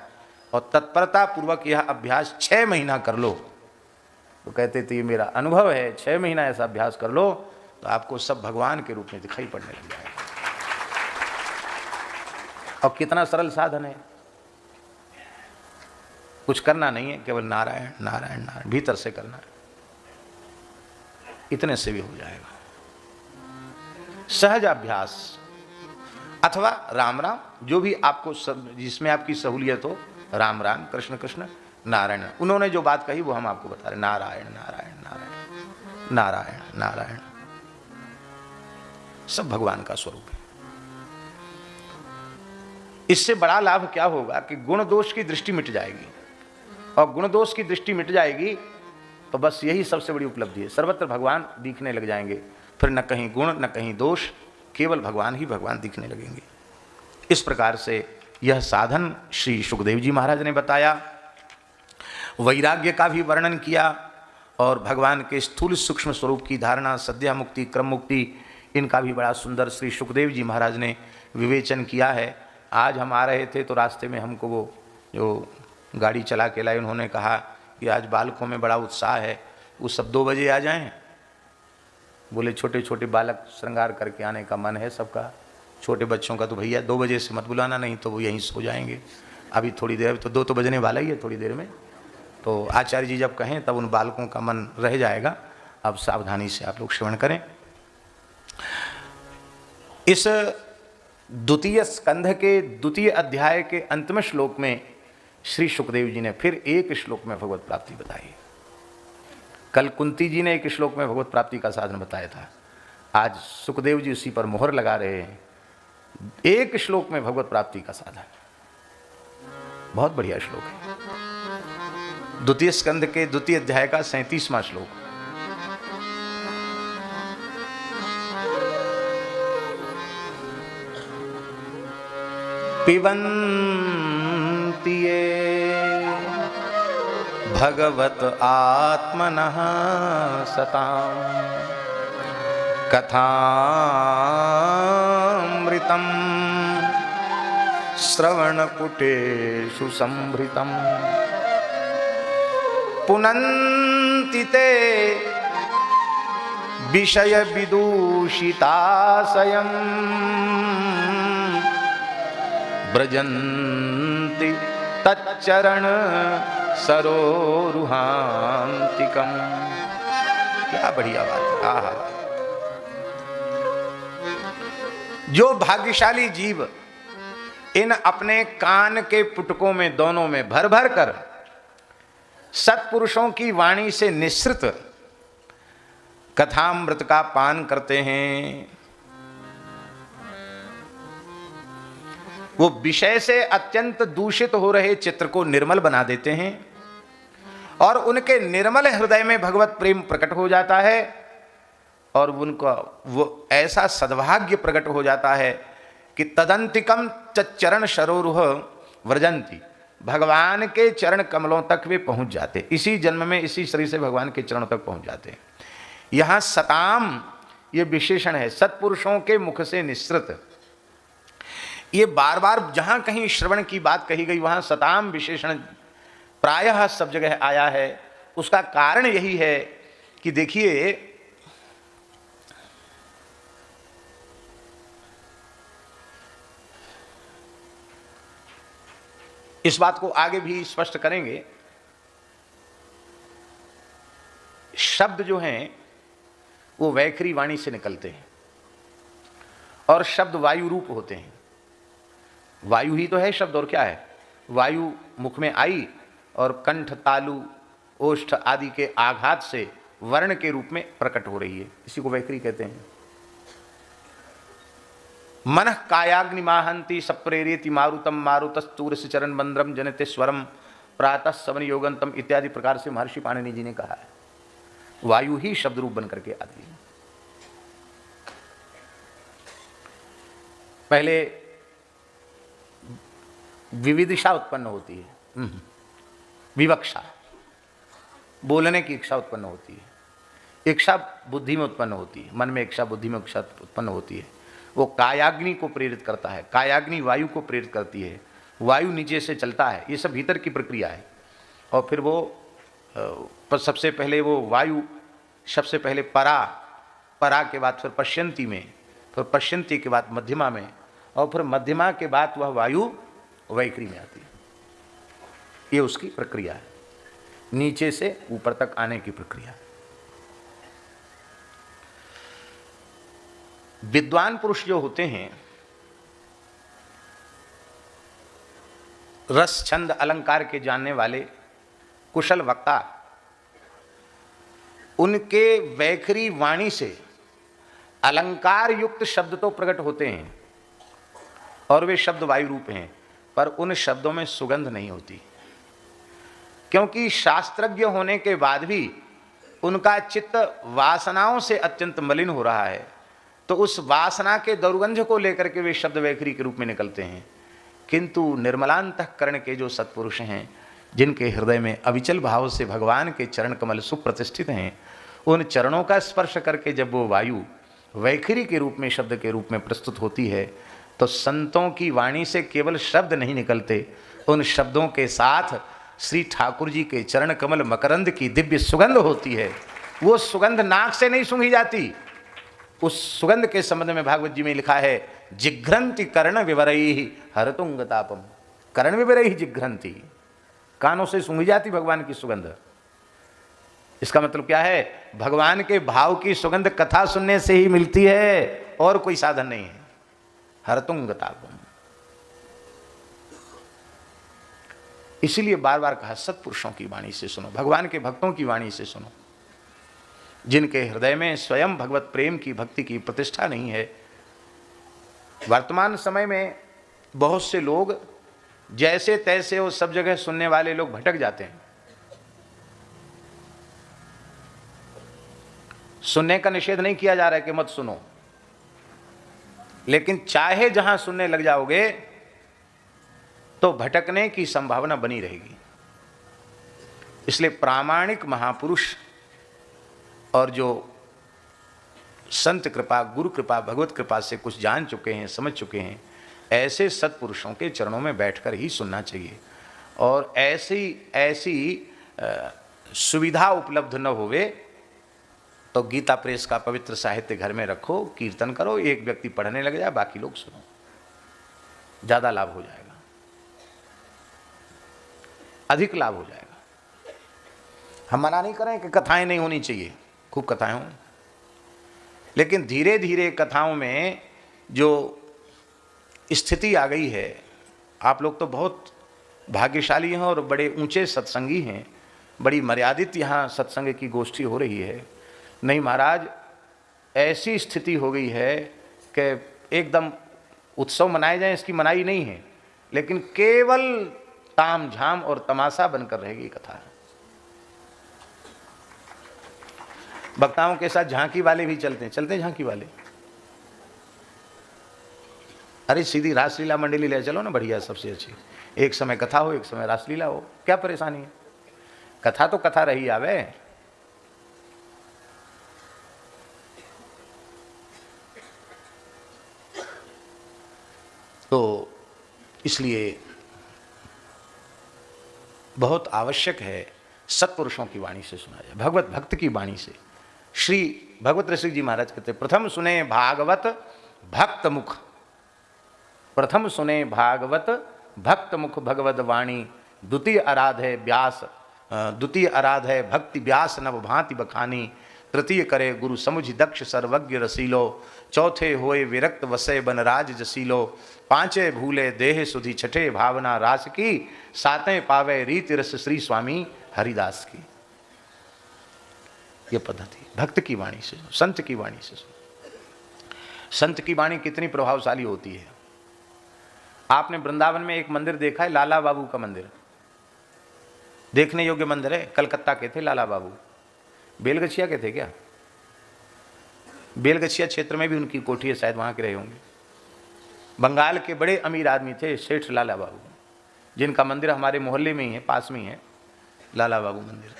और तत्परता पूर्वक यह अभ्यास 6 महीना कर लो, तो कहते थे ये मेरा अनुभव है, 6 महीना ऐसा अभ्यास कर लो तो आपको सब भगवान के रूप में दिखाई पड़ने लग जाएगा। और कितना सरल साधन है, कुछ करना नहीं है, केवल नारायण नारायण नारायण भीतर से करना है, इतने से भी हो जाएगा। सहज अभ्यास अथवा राम राम, जो भी आपको जिसमें आपकी सहूलियत हो, राम राम, कृष्ण कृष्ण, नारायण। उन्होंने जो बात कही वो हम आपको बता रहे, नारायण नारायण नारायण नारायण नारायण, सब भगवान का स्वरूप है। इससे बड़ा लाभ क्या होगा कि गुण दोष की दृष्टि मिट जाएगी। और गुण दोष की दृष्टि मिट जाएगी तो बस यही सबसे बड़ी उपलब्धि है। सर्वत्र भगवान दिखने लग जाएंगे। फिर न कहीं गुण न कहीं दोष, केवल भगवान ही भगवान दिखने लगेंगे। इस प्रकार से यह साधन श्री सुखदेव जी महाराज ने बताया। वैराग्य का भी वर्णन किया और भगवान के स्थूल सूक्ष्म स्वरूप की धारणा, सद्या मुक्ति, क्रम मुक्ति, इनका भी बड़ा सुंदर श्री सुखदेव जी महाराज ने विवेचन किया है। आज हम आ रहे थे तो रास्ते में हमको वो जो गाड़ी चला के लाए, उन्होंने कहा कि आज बालकों में बड़ा उत्साह है, वो सब 2 बजे आ जाएं। बोले छोटे छोटे बालक श्रृंगार करके आने का मन है सबका, छोटे बच्चों का तो भैया 2 बजे से मत बुलाना, नहीं तो वो यहीं सो जाएंगे। अभी थोड़ी देर, तो 2 तो बजने वाला ही है थोड़ी देर में, तो आचार्य जी जब कहें तब उन बालकों का मन रह जाएगा। अब सावधानी से आप लोग श्रवण करें। इस द्वितीय स्कंध के द्वितीय अध्याय के अंतिम श्लोक में श्री सुखदेव जी ने फिर एक श्लोक में भगवत प्राप्ति बताई। कल कुंती जी ने एक श्लोक में भगवत प्राप्ति का साधन बताया था, आज सुखदेव जी उसी पर मोहर लगा रहे हैं। एक श्लोक में भगवत प्राप्ति का साधन, बहुत बढ़िया श्लोक है, द्वितीय स्कंध के द्वितीय अध्याय का 37वां श्लोक। पिबन्ति ये भगवत आत्मनः सताम् कथामृतम् श्रवणपुटेषु संभृतम् पुनन्ति ते विषय विदूषिताशयम् व्रजन्ति तच्चरण सरोरुहान्तिकम्। क्या बढ़िया बात है। आहा, जो भाग्यशाली जीव इन अपने कान के पुटकों में दोनों में भर भर कर सत्पुरुषों की वाणी से निःसृत कथामृत का पान करते हैं, वो विषय से अत्यंत दूषित हो रहे चित्र को निर्मल बना देते हैं और उनके निर्मल हृदय में भगवत प्रेम प्रकट हो जाता है और उनका वो ऐसा सद्भाग्य प्रकट हो जाता है कि तदंतिकम चरण सरोरुह व्रजंती, भगवान के चरण कमलों तक वे पहुंच जाते, इसी जन्म में इसी शरीर से भगवान के चरणों तक पहुंच जाते हैं। यहाँ सताम ये विशेषण है, सत्पुरुषों के मुख से निःसृत। ये बार बार जहाँ कहीं श्रवण की बात कही गई वहाँ सताम विशेषण प्रायः सब जगह आया है। उसका कारण यही है कि देखिए, इस बात को आगे भी स्पष्ट करेंगे। शब्द जो हैं वो वैखरी वाणी से निकलते हैं और शब्द वायु रूप होते हैं। वायु ही तो है शब्द, और क्या है। वायु मुख में आई और कंठ, तालु, ओष्ठ आदि के आघात से वर्ण के रूप में प्रकट हो रही है, इसी को वैखरी कहते हैं। मनः कायाग्नि माहंती सप्रेरेति मारुतम मारुतस्तूरस्य चरण बंद्रम जनते स्वरम प्रातः सवन योगंतम इत्यादि प्रकार से महर्षि पाणिनि जी ने कहा है। वायु ही शब्द रूप बन करके आती है। पहले विविदिशा उत्पन्न होती है, विवक्षा, बोलने की इच्छा उत्पन्न होती है। इच्छा बुद्धि में उत्पन्न होती है, मन में इच्छा, बुद्धि में इच्छा उत्पन्न होती है। वो कायाग्नि को प्रेरित करता है, कायाग्नि वायु को प्रेरित करती है, वायु नीचे से चलता है। ये सब भीतर की प्रक्रिया है। और फिर वो सबसे पहले वो वायु सबसे पहले परा, परा के बाद फिर पश्यंती में, फिर पश्यंती के बाद मध्यमा में, और फिर मध्यमा के बाद वह वायु वैखरी में आती है। ये उसकी प्रक्रिया है, नीचे से ऊपर तक आने की प्रक्रिया। विद्वान पुरुष जो होते हैं, रस छंद अलंकार के जानने वाले कुशल वक्ता, उनके वैखरी वाणी से अलंकार युक्त शब्द तो प्रकट होते हैं और वे शब्द वायु रूप हैं, पर उन शब्दों में सुगंध नहीं होती, क्योंकि शास्त्रज्ञ होने के बाद भी उनका चित्त वासनाओं से अत्यंत मलिन हो रहा है। तो उस वासना के दुर्गंध को लेकर के वे शब्द वैखरी के रूप में निकलते हैं। किंतु निर्मलांतःकरण के जो सत्पुरुष हैं, जिनके हृदय में अविचल भाव से भगवान के चरण कमल सुप्रतिष्ठित हैं, उन चरणों का स्पर्श करके जब वो वायु वैखरी के रूप में, शब्द के रूप में प्रस्तुत होती है, तो संतों की वाणी से केवल शब्द नहीं निकलते, उन शब्दों के साथ श्री ठाकुर जी के चरण कमल मकरंद की दिव्य सुगंध होती है। वो सुगंध नाक से नहीं सूंघी जाती। उस सुगंध के संबंध में भागवत जी में लिखा है, जिघ्रंति कर्ण विवरैहि हरतुंगतापम। कर्ण विवरैहि जिघ्रंति, कानों से सूंघी जाती भगवान की सुगंध। इसका मतलब क्या है, भगवान के भाव की सुगंध कथा सुनने से ही मिलती है, और कोई साधन नहीं है। हरतुंगतापम। इसीलिए बार बार कहा, सत्पुरुषों की वाणी से सुनो, भगवान के भक्तों की वाणी से सुनो, जिनके हृदय में स्वयं भगवत प्रेम की, भक्ति की प्रतिष्ठा नहीं है। वर्तमान समय में बहुत से लोग जैसे तैसे वो सब जगह सुनने वाले लोग भटक जाते हैं। सुनने का निषेध नहीं किया जा रहा है कि मत सुनो, लेकिन चाहे जहां सुनने लग जाओगे तो भटकने की संभावना बनी रहेगी। इसलिए प्रामाणिक महापुरुष और जो संत कृपा, गुरु कृपा, भगवत कृपा से कुछ जान चुके हैं, समझ चुके हैं, ऐसे सत्पुरुषों के चरणों में बैठकर ही सुनना चाहिए। और ऐसी सुविधा उपलब्ध न होवे तो गीता प्रेस का पवित्र साहित्य घर में रखो, कीर्तन करो, एक व्यक्ति पढ़ने लग जाए, बाकी लोग सुनो, ज्यादा लाभ हो जाएगा, अधिक लाभ हो जाएगा। हम मना नहीं करें कि कथाएं नहीं होनी चाहिए, खूब कथाएं हों, लेकिन धीरे धीरे कथाओं में जो स्थिति आ गई है, आप लोग तो बहुत भाग्यशाली हैं और बड़े ऊंचे सत्संगी हैं, बड़ी मर्यादित यहाँ सत्संग की गोष्ठी हो रही है। नहीं महाराज, ऐसी स्थिति हो गई है कि एकदम उत्सव मनाए जाएं, इसकी मनाई नहीं है, लेकिन केवल ताम झाम और तमाशा बनकर रहेगी कथा। वक्ताओं के साथ झांकी वाले भी चलते हैं झांकी वाले। अरे सीधी रासलीला मंडली ले चलो ना, बढ़िया, सबसे अच्छी। एक समय कथा हो, एक समय रासलीला हो, क्या परेशानी है? कथा तो कथा रही आवे। तो इसलिए बहुत आवश्यक है सत्पुरुषों की वाणी से सुना जाए, भगवत भक्त की वाणी से। श्री भगवत ऋषि जी महाराज कहते, प्रथम सुने भागवत भक्त मुख, प्रथम सुने भागवत भक्त मुख भगवत वाणी, द्वितीय आराध है व्यास, द्वितीय आराध है भक्ति व्यास नव भांति बखानी, तृतीय करे गुरु समुझ दक्ष सर्वज्ञ रसीलो, चौथे होए विरक्त वसय बनराज जसीलो, पांचे भूले देह सुधि, छठे भावना रास की, सातें पावे रीति रस श्री स्वामी हरिदास की। ये पद्धति भक्त की वाणी से, संत की वाणी से। संत की वाणी कितनी प्रभावशाली होती है। आपने वृंदावन में एक मंदिर देखा है, लाला बाबू का मंदिर, देखने योग्य मंदिर है। कलकत्ता के थे लाला बाबू, बेलगछिया के थे क्या? बेलगछिया क्षेत्र में भी उनकी कोठी है, शायद वहां के रहे होंगे। बंगाल के बड़े अमीर आदमी थे सेठ लाला बाबू, जिनका मंदिर हमारे मोहल्ले में ही है, पास में ही है लाला बाबू मंदिर।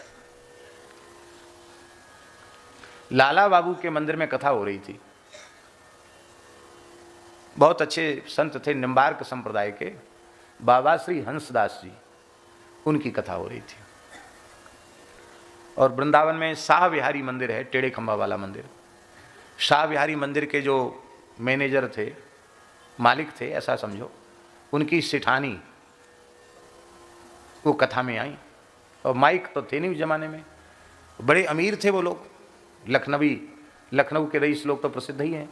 लाला बाबू के मंदिर में कथा हो रही थी। बहुत अच्छे संत थे, निम्बार्क संप्रदाय के बाबा श्री हंसदास जी, उनकी कथा हो रही थी। और वृंदावन में शाह विहारी मंदिर है, टेढ़े खंभा वाला मंदिर। शाह विहारी मंदिर के जो मैनेजर थे, मालिक थे ऐसा समझो, उनकी सिठानी वो कथा में आई। और माइक तो थे नहीं उस जमाने में, बड़े अमीर थे वो लोग, लखनऊ के रईस लोग तो प्रसिद्ध ही हैं।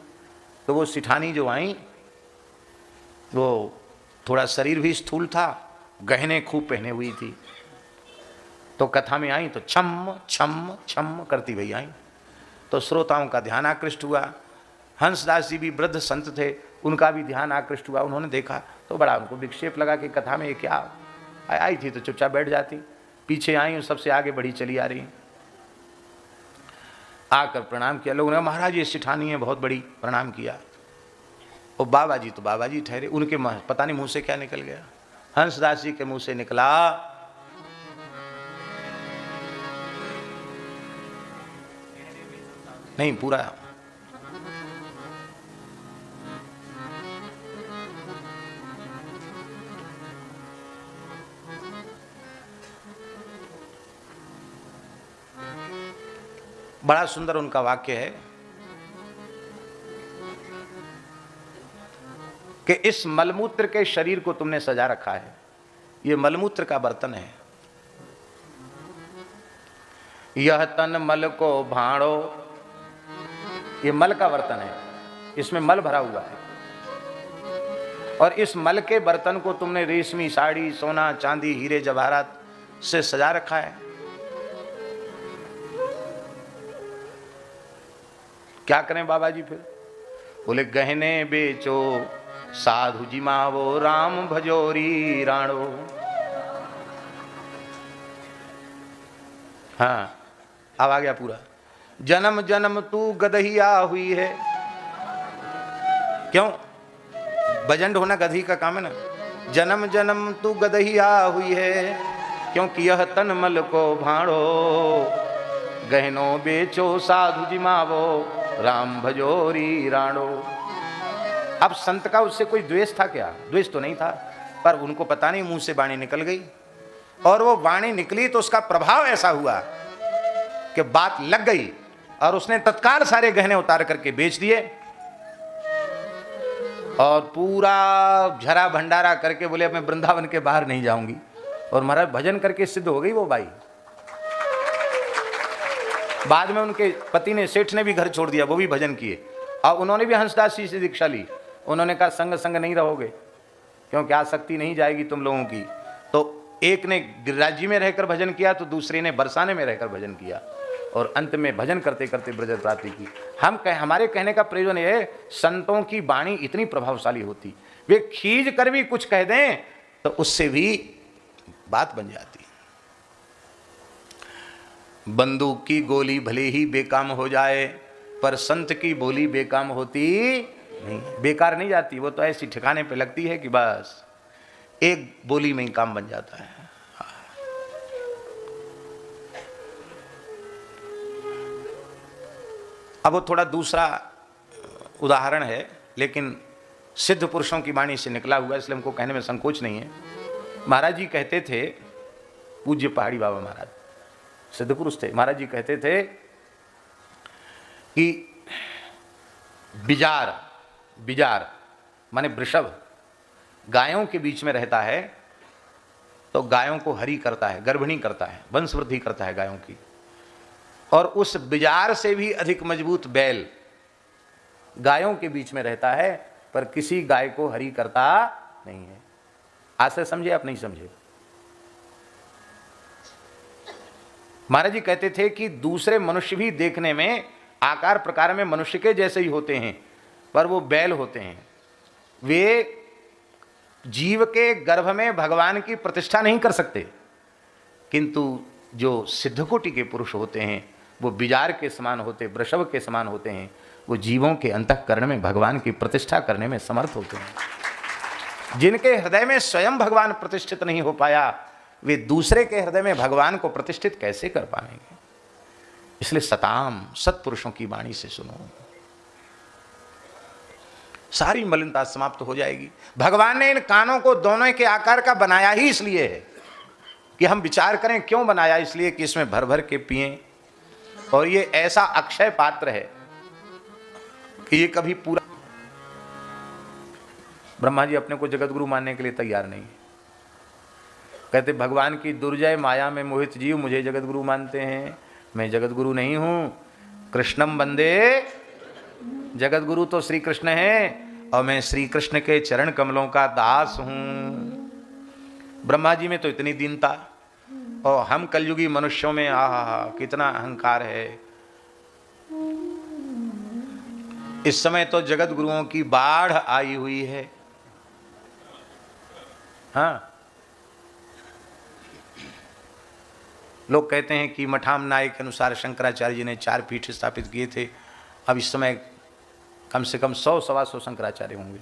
तो वो सिठानी जो आई, वो थोड़ा शरीर भी स्थूल था, गहने खूब पहने हुई थी। तो कथा में आई तो छम छम छम करती भई आई। तो श्रोताओं का ध्यान आकृष्ट हुआ। हंसदास जी भी वृद्ध संत थे, उनका भी ध्यान आकृष्ट हुआ। उन्होंने देखा तो बड़ा उनको विक्षेप लगा कि कथा में ये क्या। आई थी तो चुपचाप बैठ जाती, पीछे आई और सबसे आगे बढ़ी चली आ रही। आकर प्रणाम किया, लोगों ने महाराज ये सिठानी है बहुत बड़ी, प्रणाम किया। और बाबा जी तो बाबा जी ठहरे, उनके पता नहीं मुंह से क्या निकल गया। हंसदास जी के मुंह से निकला, नहीं पूरा, बड़ा सुंदर उनका वाक्य है कि इस मलमूत्र के शरीर को तुमने सजा रखा है, ये मलमूत्र का बर्तन है। यह तन मल को भाड़ो, ये मल का बर्तन है, इसमें मल भरा हुआ है। और इस मल के बर्तन को तुमने रेशमी साड़ी, सोना, चांदी, हीरे जवाहरात से सजा रखा है। क्या करें बाबा जी फिर? बोले गहने बेचो साधु जी मावो, राम भजोरी राणो। हाँ अब आ गया पूरा। जन्म जन्म तू गदहिया हुई है। क्यों? भजन ढोना गधी का काम है ना। जन्म जन्म तू गदहिया हुई है, क्योंकि यह तन मल को भाड़ो, गहनो बेचो साधु जिमावो, राम भजोरी राणो। अब संत का उससे कोई द्वेष था क्या? द्वेष तो नहीं था, पर उनको पता नहीं मुंह से वाणी निकल गई, और वो वाणी निकली तो उसका प्रभाव ऐसा हुआ कि बात लग गई, और उसने तत्काल सारे गहने उतार करके बेच दिए, और पूरा झरा भंडारा करके बोले मैं वृंदावन के बाहर नहीं जाऊंगी। और महाराज भजन करके सिद्ध हो गई वो बाई। बाद में उनके पति ने, सेठ ने भी घर छोड़ दिया, वो भी भजन किए, और उन्होंने भी हंसदास जी से दीक्षा ली। उन्होंने कहा संग संग नहीं रहोगे, क्योंकि आसक्ति नहीं जाएगी तुम लोगों की। तो एक ने गिरिराज जी में रहकर भजन किया, तो दूसरे ने बरसाने में रहकर भजन किया, और अंत में भजन करते करते ब्रज प्राप्ति की। हमारे कहने का प्रयोजन यह है, संतों की वाणी इतनी प्रभावशाली होती, वे खींच कर भी कुछ कह दें तो उससे भी बात बन जाती। बंदूक की गोली भले ही बेकाम हो जाए, पर संत की बोली बेकाम होती नहीं, बेकार नहीं जाती। वो तो ऐसी ठिकाने पे लगती है कि बस एक बोली में ही काम बन जाता है। अब वो थोड़ा दूसरा उदाहरण है, लेकिन सिद्ध पुरुषों की वाणी से निकला हुआ, इसलिए हमको कहने में संकोच नहीं है। महाराज जी कहते थे, पूज्य पहाड़ी बाबा महाराज सिद्ध पुरुष थे, महाराज जी कहते थे कि बिजार, बिजार माने वृषभ गायों के बीच में रहता है, तो गायों को हरी करता है, गर्भिणी करता है, वंश वृद्धि करता है गायों की। और उस बिजार से भी अधिक मजबूत बैल गायों के बीच में रहता है, पर किसी गाय को हरी करता नहीं है। आज से समझे आप नहीं समझे? महाराज जी कहते थे कि दूसरे मनुष्य भी देखने में आकार प्रकार में मनुष्य के जैसे ही होते हैं, पर वो बैल होते हैं। वे जीव के गर्भ में भगवान की प्रतिष्ठा नहीं कर सकते, किंतु जो सिद्धकोटि के पुरुष होते हैं वो बिजार के समान होते, वृषभ के समान होते हैं। वो जीवों के अंतःकरण में भगवान की प्रतिष्ठा करने में समर्थ होते हैं। जिनके हृदय में स्वयं भगवान प्रतिष्ठित नहीं हो पाया, वे दूसरे के हृदय में भगवान को प्रतिष्ठित कैसे कर पाएंगे? इसलिए सताम सत्पुरुषों की वाणी से सुनो, सारी मलिनता समाप्त हो जाएगी। भगवान ने इन कानों को दोनों के आकार का बनाया ही इसलिए है कि हम विचार करें क्यों बनाया, इसलिए कि इसमें भर भर के पिएं। और ये ऐसा अक्षय पात्र है कि ये कभी पूरा। ब्रह्मा जी अपने को जगतगुरु मानने के लिए तैयार नहीं, कहते भगवान की दुर्जय माया में मोहित जीव मुझे जगतगुरु मानते हैं, मैं जगतगुरु नहीं हूं। कृष्णम वंदे, जगतगुरु तो श्री कृष्ण है, और मैं श्री कृष्ण के चरण कमलों का दास हूं। ब्रह्मा जी में तो इतनी दीनता, और हम कलयुगी मनुष्यों में आहा कितना अहंकार है। इस समय तो जगत गुरुओं की बाढ़ आई हुई है। हाँ, लोग कहते हैं कि मठाम नाय के अनुसार शंकराचार्य जी ने 4 पीठ स्थापित किए थे। अब इस समय कम से कम 100-125 शंकराचार्य होंगे,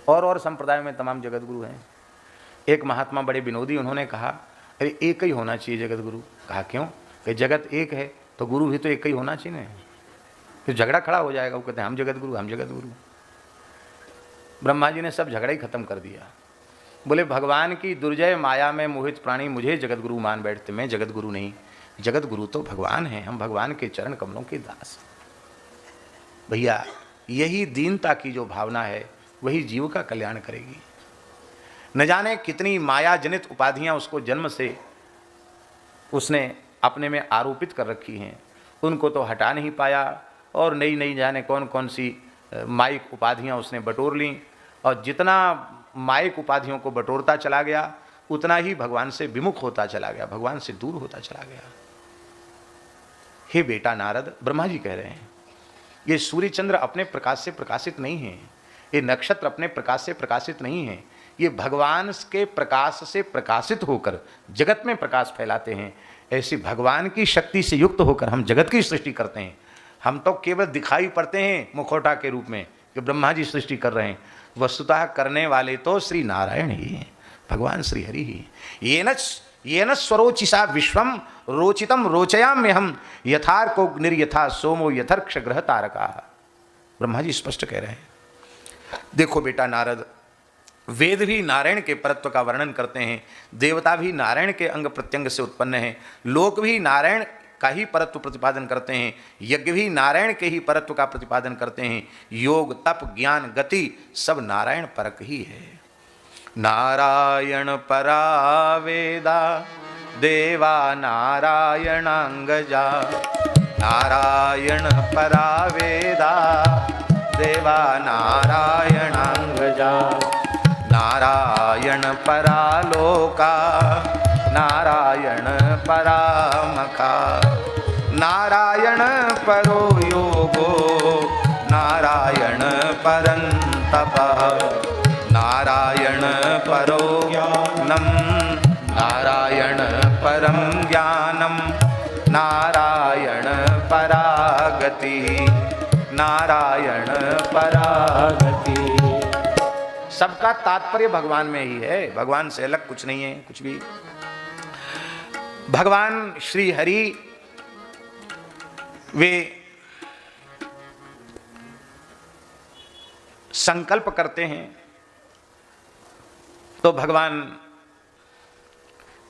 और संप्रदायों में तमाम जगत गुरु हैं। एक महात्मा बड़े विनोदी, उन्होंने कहा अरे एक ही होना चाहिए जगत गुरु। कहा क्यों? कि जगत एक है तो गुरु भी तो एक ही होना चाहिए ना, फिर झगड़ा खड़ा हो जाएगा। वो कहते हैं हम जगत गुरु, हम जगत गुरु। ब्रह्मा जी ने सब झगड़ा ही खत्म कर दिया। बोले भगवान की दुर्जय माया में मोहित प्राणी मुझे जगत गुरु मान बैठते, मैं जगत गुरु नहीं। जगत गुरु तो भगवान है, हम भगवान के चरण कमलों के दास। भैया यही दीनता की जो भावना है वही जीव का कल्याण करेगी। न जाने कितनी माया जनित उपाधियां उसको जन्म से उसने अपने में आरोपित कर रखी हैं, उनको तो हटा नहीं पाया, और नई नई जाने कौन कौन सी माइक उपाधियां उसने बटोर लीं। और जितना माइक उपाधियों को बटोरता चला गया, उतना ही भगवान से विमुख होता चला गया, भगवान से दूर होता चला गया। हे बेटा नारद, ब्रह्मा जी कह रहे हैं, ये सूर्य चंद्र अपने प्रकाश से प्रकाशित नहीं है, ये नक्षत्र अपने प्रकाश से प्रकाशित नहीं है, ये भगवान के प्रकाश से प्रकाशित होकर जगत में प्रकाश फैलाते हैं। ऐसी भगवान की शक्ति से युक्त होकर हम जगत की सृष्टि करते हैं। हम तो केवल दिखाई पड़ते हैं मुखौटा के रूप में कि ब्रह्मा जी सृष्टि कर रहे हैं, वस्तुतः करने वाले तो श्री नारायण ही हैं, भगवान श्री हरि ही। ये न स्वरोचिषा विश्वम रोचितम रोचयाम्य हम यथार्को निर्यथा सोमो यथर्क्ष ग्रह तारका। ब्रह्मा जी स्पष्ट कह रहे हैं। देखो बेटा नारद, वेद भी नारायण के परत्व का वर्णन करते हैं, देवता भी नारायण के अंग प्रत्यंग से उत्पन्न हैं, लोक भी नारायण का ही परत्व प्रतिपादन करते हैं, यज्ञ भी नारायण के ही परत्व का प्रतिपादन करते हैं, योग तप ज्ञान गति सब नारायण परक ही है। नारायण परा वेदा देवा नारायणांगजा, नारायण परा वेदा देवा नारायणांगजा, नारायण परा लोका नारायण परा मखा, नारायण परो योगो नारायण परंतप, नारायण परो ज्ञानम नारायण परम ज्ञानम, नारायण परागति नारायण परागति। सबका तात्पर्य भगवान में ही है, भगवान से अलग कुछ नहीं है कुछ भी। भगवान श्री हरि वे संकल्प करते हैं तो भगवान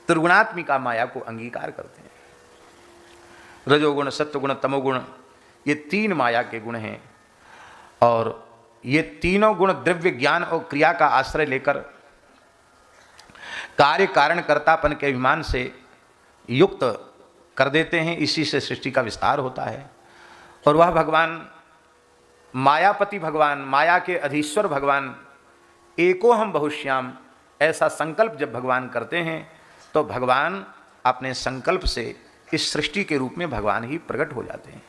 त्रिगुणात्मिका माया को अंगीकार करते हैं। रजोगुण सत्वगुण तमोगुण ये तीन माया के गुण हैं और ये तीनों गुण द्रव्य ज्ञान और क्रिया का आश्रय लेकर कार्य कारण कर्तापन के अभिमान से युक्त कर देते हैं। इसी से सृष्टि का विस्तार होता है और वह भगवान मायापति भगवान, माया के अधीश्वर भगवान, एको हम बहुश्याम, ऐसा संकल्प जब भगवान करते हैं तो भगवान अपने संकल्प से इस सृष्टि के रूप में भगवान ही प्रकट हो जाते हैं।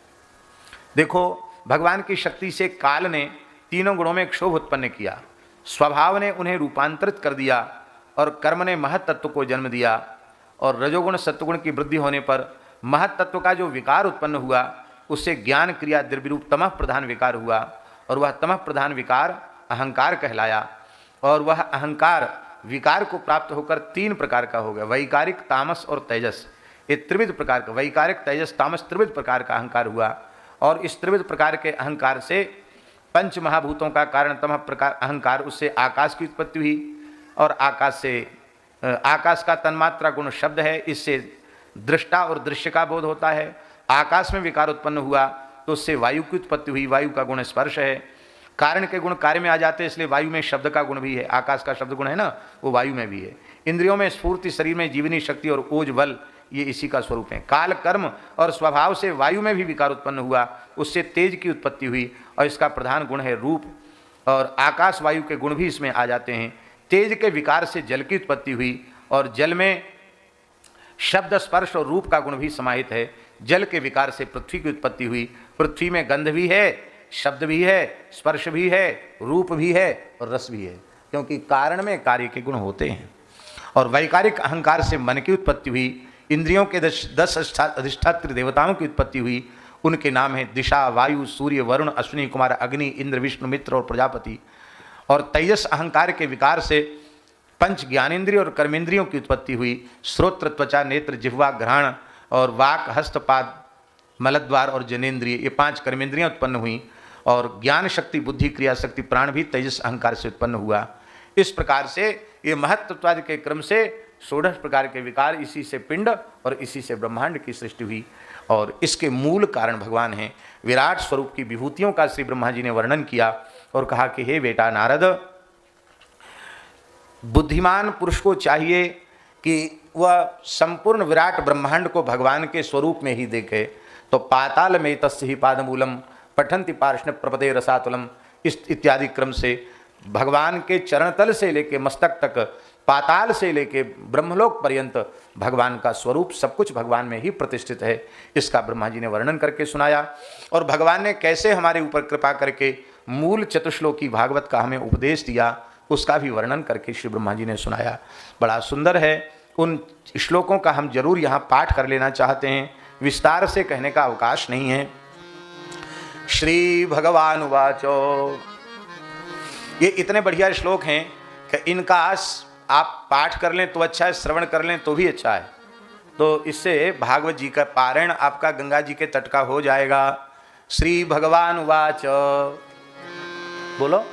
देखो भगवान की शक्ति से काल ने तीनों गुणों में क्षोभ उत्पन्न किया, स्वभाव ने उन्हें रूपांतरित कर दिया और कर्म ने महत तत्व को जन्म दिया और रजोगुण सत्वगुण की वृद्धि होने पर महत तत्व का जो विकार उत्पन्न हुआ उससे ज्ञान क्रिया द्रव्य रूप तमः प्रधान विकार हुआ और वह तमः प्रधान विकार अहंकार कहलाया और वह अहंकार विकार को प्राप्त होकर तीन प्रकार का हो गया, वैकारिक तामस और तेजस। ये त्रिविध प्रकार का वैकारिक तेजस तामस त्रिविध प्रकार का अहंकार हुआ और इस त्रिविध प्रकार के अहंकार से पंच महाभूतों का कारण तमः प्रकार अहंकार, उससे आकाश की उत्पत्ति हुई और आकाश से आकाश का तन्मात्रा गुण शब्द है, इससे दृष्टा और दृश्य का बोध होता है। आकाश में विकार उत्पन्न हुआ तो उससे वायु की उत्पत्ति हुई, वायु का गुण स्पर्श है। कारण के गुण कार्य में आ जाते हैं, इसलिए वायु में शब्द का गुण भी है, आकाश का शब्द गुण है ना, वो वायु में भी है। इंद्रियों में स्फूर्ति, शरीर में जीवनी शक्ति और ओज बल, ये इसी का स्वरूप है। काल कर्म और स्वभाव से वायु में भी विकार उत्पन्न हुआ, उससे तेज की उत्पत्ति हुई और इसका प्रधान गुण है रूप और आकाश वायु के गुण भी इसमें आ जाते हैं। तेज के विकार से जल की उत्पत्ति हुई और जल में शब्द स्पर्श और रूप का गुण भी समाहित है। जल के विकार से पृथ्वी की उत्पत्ति हुई, पृथ्वी में गंध भी है, शब्द भी है, स्पर्श भी है, रूप भी है और रस भी है, क्योंकि कारण में कार्य के गुण होते हैं। और वैकारिक अहंकार से मन की उत्पत्ति हुई, इंद्रियों के 10 अधिष्ठात्र देवताओं की उत्पत्ति हुई, उनके नाम हैं दिशा, वायु, सूर्य, वरुण, अश्विनी कुमार, अग्नि, इंद्र, विष्णु, मित्र और प्रजापति। और तेजस अहंकार के विकार से पंच ज्ञानेन्द्रिय और कर्मेंद्रियों की उत्पत्ति हुई, श्रोत्र, त्वचा, नेत्र, जिह्वा, घ्राण और वाक, हस्तपाद, मलद्वार और जनेन्द्रिय, ये 5 कर्मेंद्रियां उत्पन्न हुई और ज्ञान शक्ति, बुद्धि, क्रिया शक्ति, प्राण भी तेजस अहंकार से उत्पन्न हुआ। इस प्रकार से ये महत्त्ववाद के क्रम से 16 प्रकार के विकार, इसी से पिंड और इसी से ब्रह्मांड की सृष्टि हुई और इसके मूल कारण भगवान हैं। विराट स्वरूप की विभूतियों का श्री ब्रह्मा जी ने वर्णन किया और कहा कि हे बेटा नारद, बुद्धिमान पुरुष को चाहिए कि वह संपूर्ण विराट ब्रह्मांड को भगवान के स्वरूप में ही देखे। तो पाताल में तस्य ही पादमूलम पठन्ति पार्ष्ण प्रपदे रसातुलम, इस इत्यादि क्रम से भगवान के चरणतल से लेके मस्तक तक, पाताल से लेके ब्रह्मलोक पर्यंत भगवान का स्वरूप सब कुछ भगवान में ही प्रतिष्ठित है। इसका ब्रह्मा जी ने वर्णन करके सुनाया और भगवान ने कैसे हमारे ऊपर कृपा करके मूल चतुश्लोकी भागवत का हमें उपदेश दिया उसका भी वर्णन करके श्री ब्रह्मा जी ने सुनाया। बड़ा सुंदर है उन श्लोकों का हम जरूर यहाँ पाठ कर लेना चाहते हैं, विस्तार से कहने का अवकाश नहीं है। श्री भगवान उवाचो, ये इतने बढ़िया श्लोक हैं कि इनका आप पाठ कर लें तो अच्छा है, श्रवण कर लें तो भी अच्छा है। तो इससे भागवत जी का पारायण आपका गंगा जी के तट का हो जाएगा। श्री भगवान उवाच, बोलो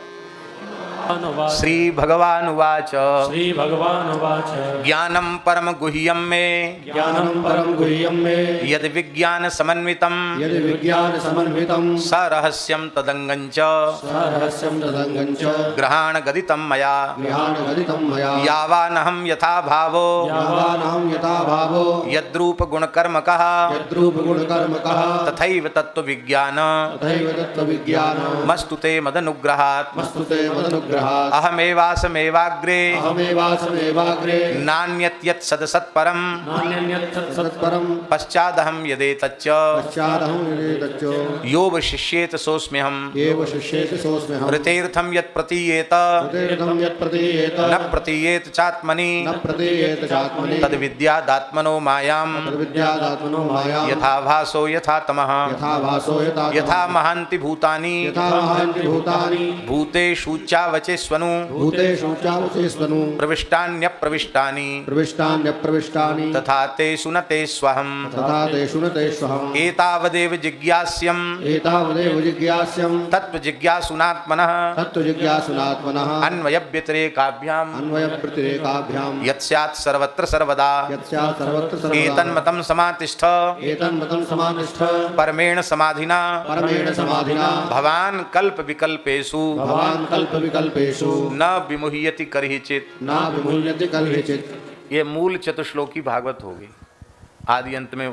श्री भगवान उवाच, श्री भगवान उवाच, ज्ञानम परम गुह्यम में, ज्ञानम परम गुह्यम में, यद विज्ञान समन्वितम, यदि विज्ञान समन्वितम, सरहस्यम तदंगंच, सरहस्यम तदंगंच, ग्रहाण गदितम मया, गृहाण गदितं मया, यावानहं यथा भावो, यावानहं यथा भावो, यद्रूप गुणकर्मकः, यद्रूप गुणकर्मकः, तथैव तत्त्व विज्ञान, तथैव तत्त्वविज्ञानं, मस्तुते मदनुग्रहात्, मस्तुते मदनुग्रहात्, अहमेवासमेवाग्रे, अहमेवासमेवाग्रे, नान्यत् यत् सदसत्परं, नान्यन्यत् सत्परं, पश्चादहं यदेतच्च, पश्चादहं यदेतच्च, यो वशिष्येत सोऽस्म्यहम्, एव शिष्येति सोऽस्म्यहम्, ऋतेर्थं यत् प्रतीयेत, हृदयर्थं यत् प्रतीयेत, न प्रतीयेत चात्मनि, न प्रतीयेत चात्मनि, तद्विद्यादात्मनो मायां, तद्विद्यादात्मनो मायां, यथा भासो यथा तमः, यथा भासो यथा यथा महान्ति भूतानि, यथा महान्ति भूतानि, भूतेषूच्चावचेष्वनु, भूतेषु चावचेष्वनु, प्रविष्टान्यप्रविष्टानि, प्रविष्टान्यप्रविष्टानि, तथा तेषु न ते स्वहम्, तथा तेषु न तेष्वहम्, एतावदेव जिज्ञास्यम्, एतावदेव जिज्ञास्यम्, तत्त्वजिज्ञासुनात्मनः, तत्त्वजिज्ञासुनात्मनः, अन्वयव्यतिरेकाभ्याम्, अन्वयप्रतिरेकाभ्याम्, यत् स्यात् सर्वत्र सर्वदा, यत् स्यात् सर्वत्र सर्वदा, एतन्मतं समातिष्ठ, एतन्मतं समानिष्ठ, परमेण समाधिना, परमेण समाधिना, भवान् कल्प विकल्पेषु, भवान् कल्पविकल्पेषु, न विमुह्यति कर्हिचित्। न विमुह्यति कल्हिचित्। ये मूल चतुश्लोकी भागवत होगी, आदि अंत में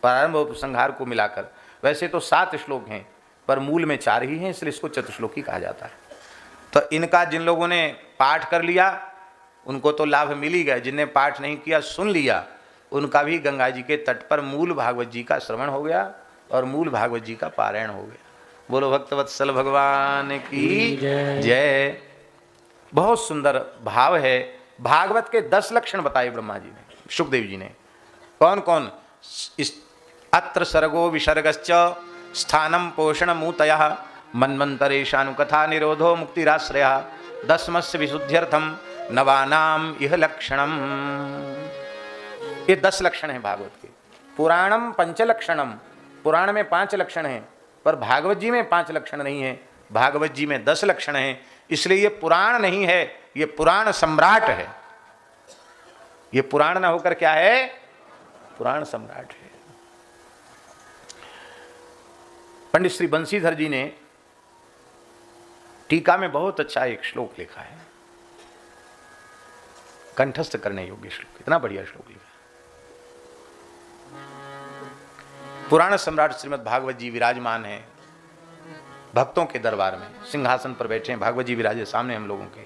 प्रारंभ और उपसंहार को मिलाकर। वैसे तो 7 श्लोक हैं, पर मूल में 4 ही हैं, इसलिए इसको चतुश्लोकी कहा जाता है। तो इनका जिन लोगों ने पाठ कर लिया उनको तो लाभ मिल ही गया, जिनने पाठ नहीं किया सुन लिया उनका भी गंगा जी के तट पर मूल भागवत जी का श्रवण हो गया और मूल भागवत जी का पारायण हो गया। बोलो भक्तवत्सल भगवान की जय। बहुत सुंदर भाव है। भागवत के 10 लक्षण बताए ब्रह्मा जी ने, शुकदेव जी ने। कौन कौन? अत्र सर्गो विसर्गश्च स्थानम पोषण मूतयः मन्वन्तरेशानुकथा निरोधो मुक्तिराश्रयः दशमस्य विशुद्ध्यर्थम नवानाम इह लक्षणम। ये 10 लक्षण हैं भागवत के। पुराणम पंचलक्षणम, पुराण में 5 लक्षण हैं, पर भागवत जी में 5 लक्षण नहीं है। भागवत जी में 10 लक्षण हैं, इसलिए ये पुराण नहीं है, ये पुराण सम्राट है। ये पुराण ना होकर क्या है? पुराण सम्राट है। पंडित श्री बंसीधर जी ने टीका में बहुत अच्छा एक श्लोक लिखा है, कंठस्थ करने योग्य श्लोक, इतना बढ़िया श्लोक लिखा है। पुराण सम्राट श्रीमद् भागवत जी विराजमान है भक्तों के दरबार में, सिंहासन पर बैठे हैं, भागवत जी विराजे सामने हम लोगों के।